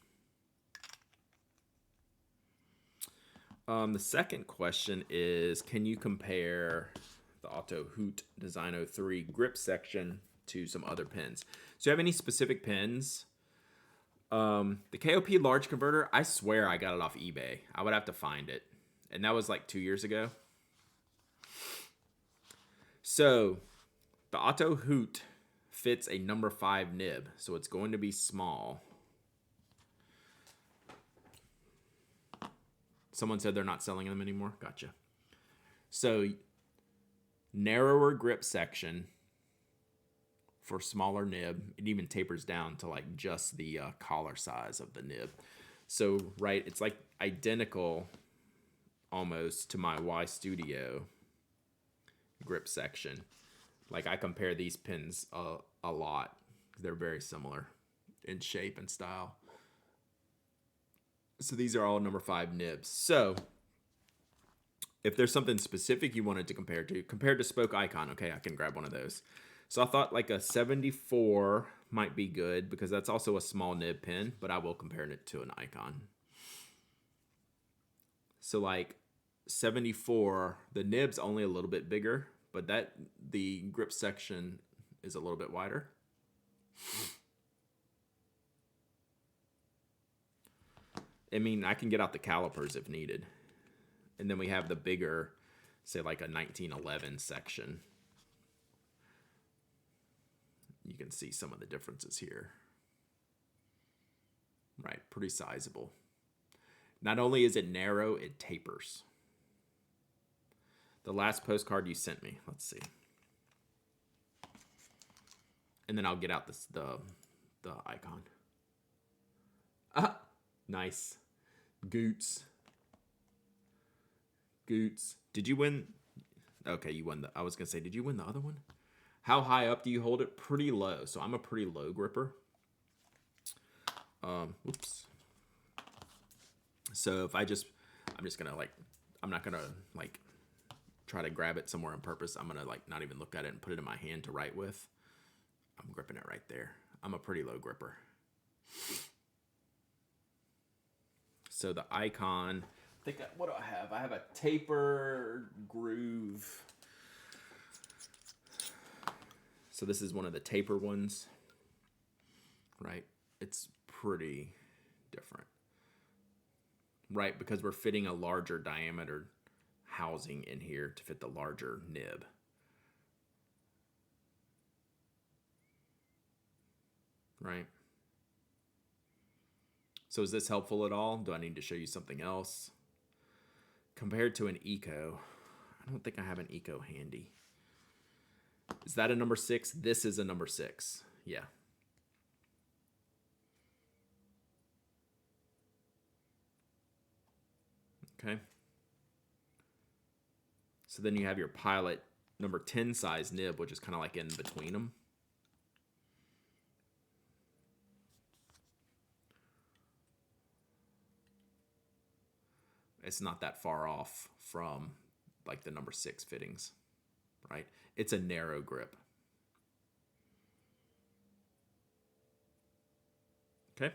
The second question is, can you compare the Otto Hoot Design 03 grip section to some other pins? So you have any specific pins? The KOP large converter, I swear I got it off eBay. I would have to find it. And that was like 2 years ago. So the Otto Hoot fits a number 5 nib, so it's going to be small. Someone said they're not selling them anymore. Gotcha. So narrower grip section for smaller nib. It even tapers down to like just the collar size of the nib. So right, it's like identical almost to my Y Studio grip section. Like I compare these pins a lot. They're very similar in shape and style. So these are all number 5 nibs. So if there's something specific you wanted to compare to Spoke Icon, okay, I can grab one of those. So I thought like a 74 might be good because that's also a small nib pin, but I will compare it to an Icon. So like 74, the nib's only a little bit bigger, but the grip section is a little bit wider. I mean, I can get out the calipers if needed. And then we have the bigger, say like a 1911 section. You can see some of the differences here. Right, pretty sizable. Not only is it narrow, it tapers. The last postcard you sent me, let's see. And then I'll get out the icon. Ah, nice. Goots. Did you win? Okay, you won I was going to say, did you win the other one? How high up do you hold it? Pretty low. So I'm a pretty low gripper. Oops. So if I'm just going to I'm not going to try to grab it somewhere on purpose. I'm going to not even look at it and put it in my hand to write with. I'm gripping it right there. I'm a pretty low gripper. So the Icon, what do I have? I have a taper groove. So this is one of the taper ones, right? It's pretty different, right? Because we're fitting a larger diameter housing in here to fit the larger nib. Right? So is this helpful at all? Do I need to show you something else? Compared to an Eco, I don't think I have an Eco handy. Is that a number 6? This is a number 6. Yeah. Okay. So then you have your Pilot number 10 size nib, which is kind of like in between them. It's not that far off from like the number 6 fittings, right? It's a narrow grip. Okay.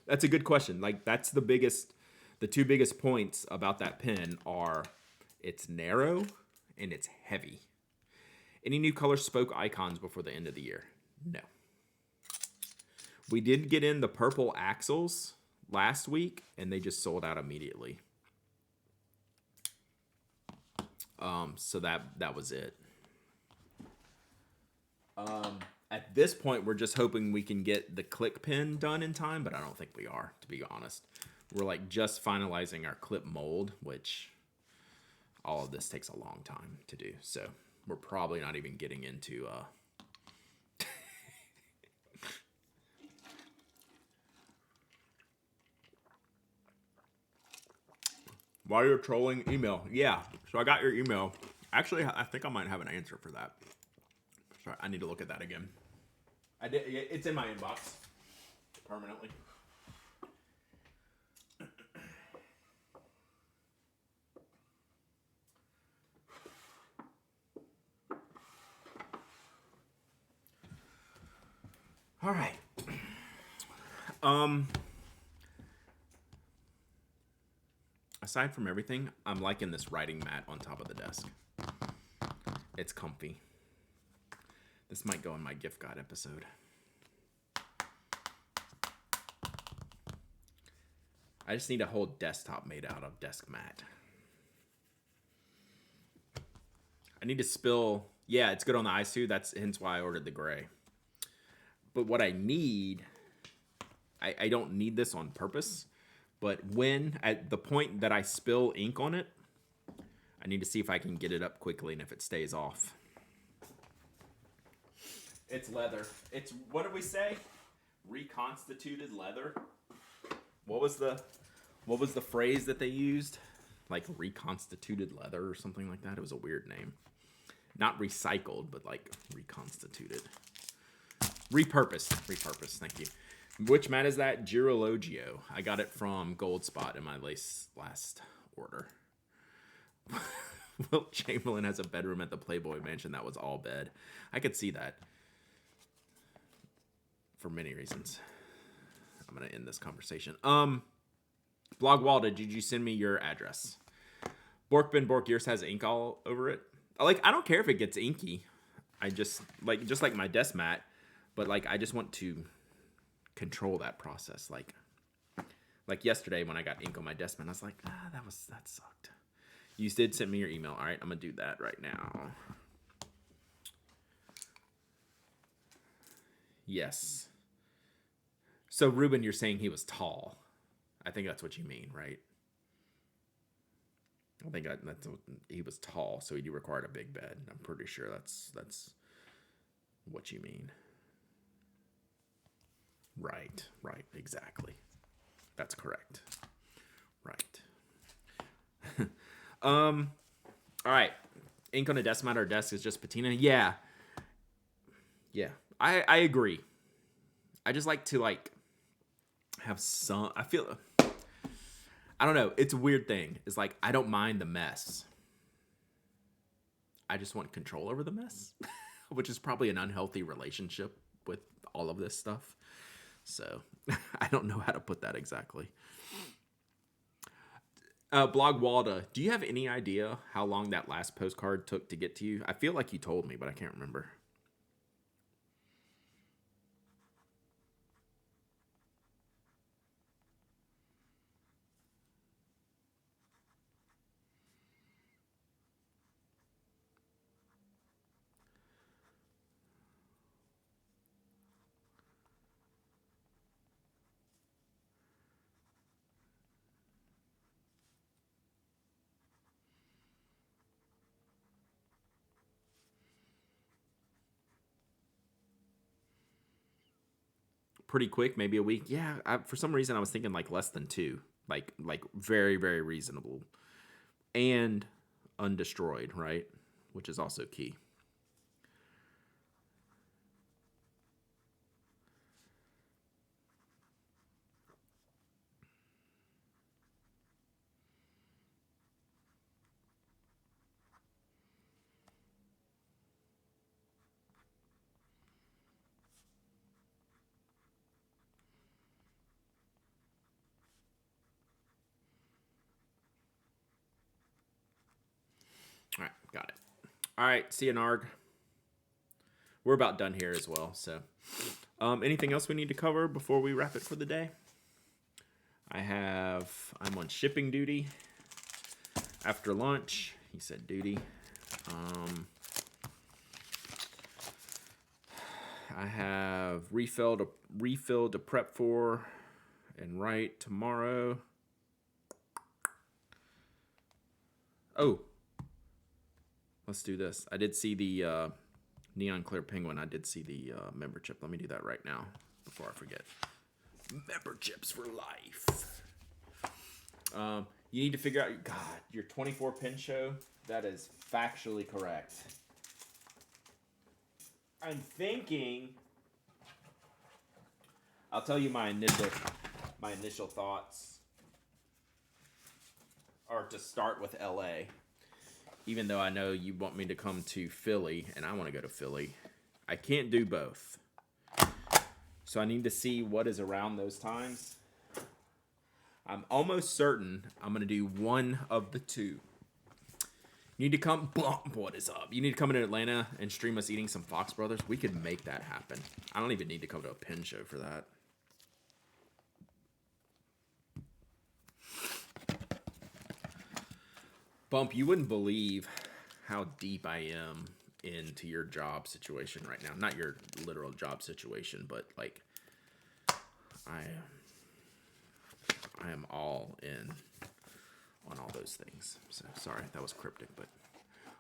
That's a good question. That's the two biggest points about that pen are it's narrow and it's heavy. Any new color Spoke Icons before the end of the year? No. We did get in the purple axles last week and they just sold out immediately. So that was it. At this point, we're just hoping we can get the click pin done in time, but I don't think we are, to be honest. We're just finalizing our clip mold, which all of this takes a long time to do. So we're probably not even getting into while you're trolling, email. Yeah, so I got your email. Actually, I think I might have an answer for that. Sorry, I need to look at that again. I did. It's in my inbox permanently. All right. Aside from everything, I'm liking this writing mat on top of the desk. It's comfy. This might go in my gift guide episode. I just need a whole desktop made out of desk mat. I need to spill. Yeah, it's good on the eyes too. That's hence why I ordered the gray. But what I need, I don't need this on purpose. But when, at the point that I spill ink on it, I need to see if I can get it up quickly and if it stays off. It's leather. It's, what did we say? Reconstituted leather. What was the phrase that they used? Like reconstituted leather or something like that. It was a weird name. Not recycled, but like reconstituted. Repurposed. Thank you. Which mat is that? Girologio. I got it from Gold Spot in my last order. Wilt Chamberlain has a bedroom at the Playboy Mansion that was all bed. I could see that. For many reasons. I'm going to end this conversation. Blog Walda, did you send me your address? Bork Ben Bork, yours has ink all over it. Like, I don't care if it gets inky. I just like my desk mat, but like, I just want to control that process. Like yesterday when I got ink on my desk mat, I was like, that sucked. You did send me your email. All right, I'm gonna do that right now. Yes. So Ruben, you're saying he was tall. I think that's what you mean, right? I think that's he was tall, so he required a big bed. I'm pretty sure that's what you mean. Right, exactly. That's correct. Right. All right. Ink on a desk mat or desk is just patina. Yeah. I agree. I just like to have some. I feel. I don't know. It's a weird thing. It's like I don't mind the mess. I just want control over the mess, which is probably an unhealthy relationship with all of this stuff. So I don't know how to put that exactly. Blog Walda, do you have any idea how long that last postcard took to get to you? I feel like you told me, but I can't remember. Pretty quick, maybe a week. Yeah, for some reason I was thinking like less than 2, like very very reasonable, and undestroyed, right? Which is also key. All right, got it. All right, see you, Narg. We're about done here as well. So, anything else we need to cover before we wrap it for the day? I'm on shipping duty after lunch. He said duty. I have refill to prep for and write tomorrow. Oh, let's do this. I did see the Neon Clear Penguin. I did see the membership. Let me do that right now before I forget. Memberships for life. You need to figure out your 24 pin show. That is factually correct. I'm thinking. I'll tell you my initial thoughts are to start with LA. Even though I know you want me to come to Philly, and I want to go to Philly, I can't do both. So I need to see what is around those times. I'm almost certain I'm going to do one of the two. You need to come. What is up? You need to come into Atlanta and stream us eating some Fox Brothers. We could make that happen. I don't even need to come to a pin show for that. Bump, you wouldn't believe how deep I am into your job situation right now. Not your literal job situation, but like I am all in on all those things. So sorry, that was cryptic, but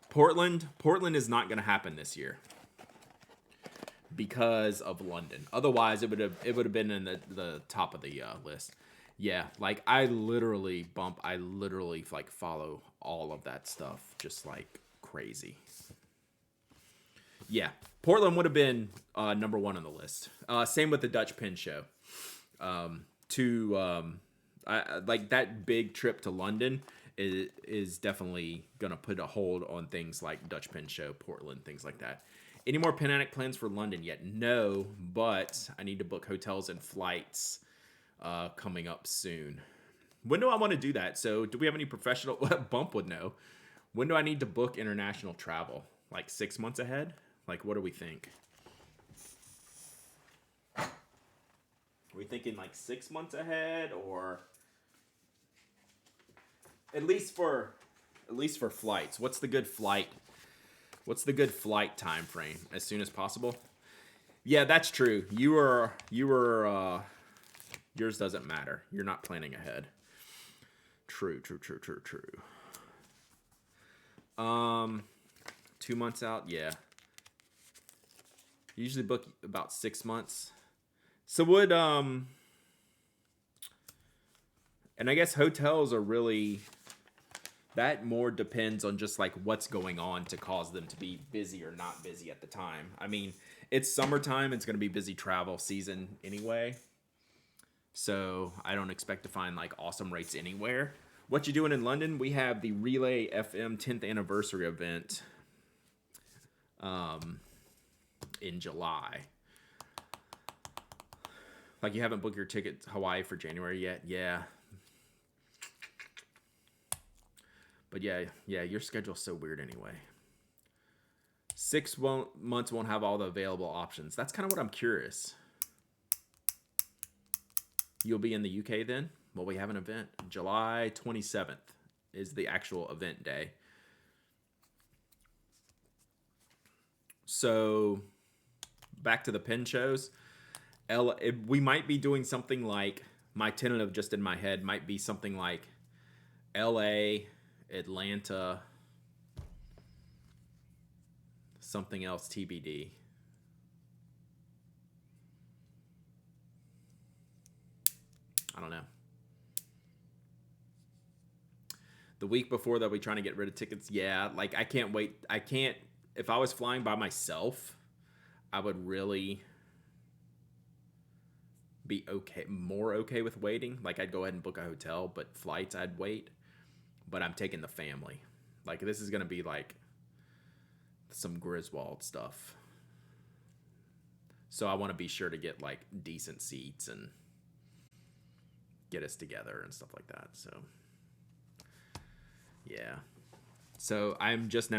Portland is not going to happen this year because of London. Otherwise, it would have been in the top of the list. Yeah, like I literally like follow all of that stuff just like crazy. Yeah, Portland would have been number one on the list. Same with the Dutch Pin Show. I like that big trip to London is definitely gonna put a hold on things like Dutch Pin Show, Portland, things like that. Any more Pin Addict plans for London yet? No, but I need to book hotels and flights coming up soon. When do I want to do that? So do we have any professional? Bump would know. When do I need to book international travel? Like 6 months ahead? Like what do we think? Are we thinking like 6 months ahead, or at least for flights? What's the good flight? What's the good flight time frame? As soon as possible? Yeah, that's true. You were yours doesn't matter. You're not planning ahead. True. 2 months out, yeah. Usually book about 6 months. So would and I guess hotels are really, that more depends on just like what's going on to cause them to be busy or not busy at the time. I mean, it's summertime, it's going to be busy travel season anyway. So I don't expect to find like awesome rates anywhere. What you doing in London? We have the Relay FM 10th anniversary event in July. Like you haven't booked your ticket to Hawaii for January yet? Yeah. But yeah, your schedule's so weird anyway. 6 months won't have all the available options. That's kind of what I'm curious. You'll be in the UK then? Well, we have an event. July 27th is the actual event day. So, back to the pin shows. We might be doing something like, my tentative just in my head might be something like LA, Atlanta, something else TBD. I don't know. The week before that, we trying to get rid of tickets. Yeah, like I can't wait. If I was flying by myself, I would really be more okay with waiting. Like I'd go ahead and book a hotel, but flights I'd wait. But I'm taking the family. Like this is gonna be like some Griswold stuff. So I want to be sure to get like decent seats and get us together and stuff like that. So yeah. So I'm just now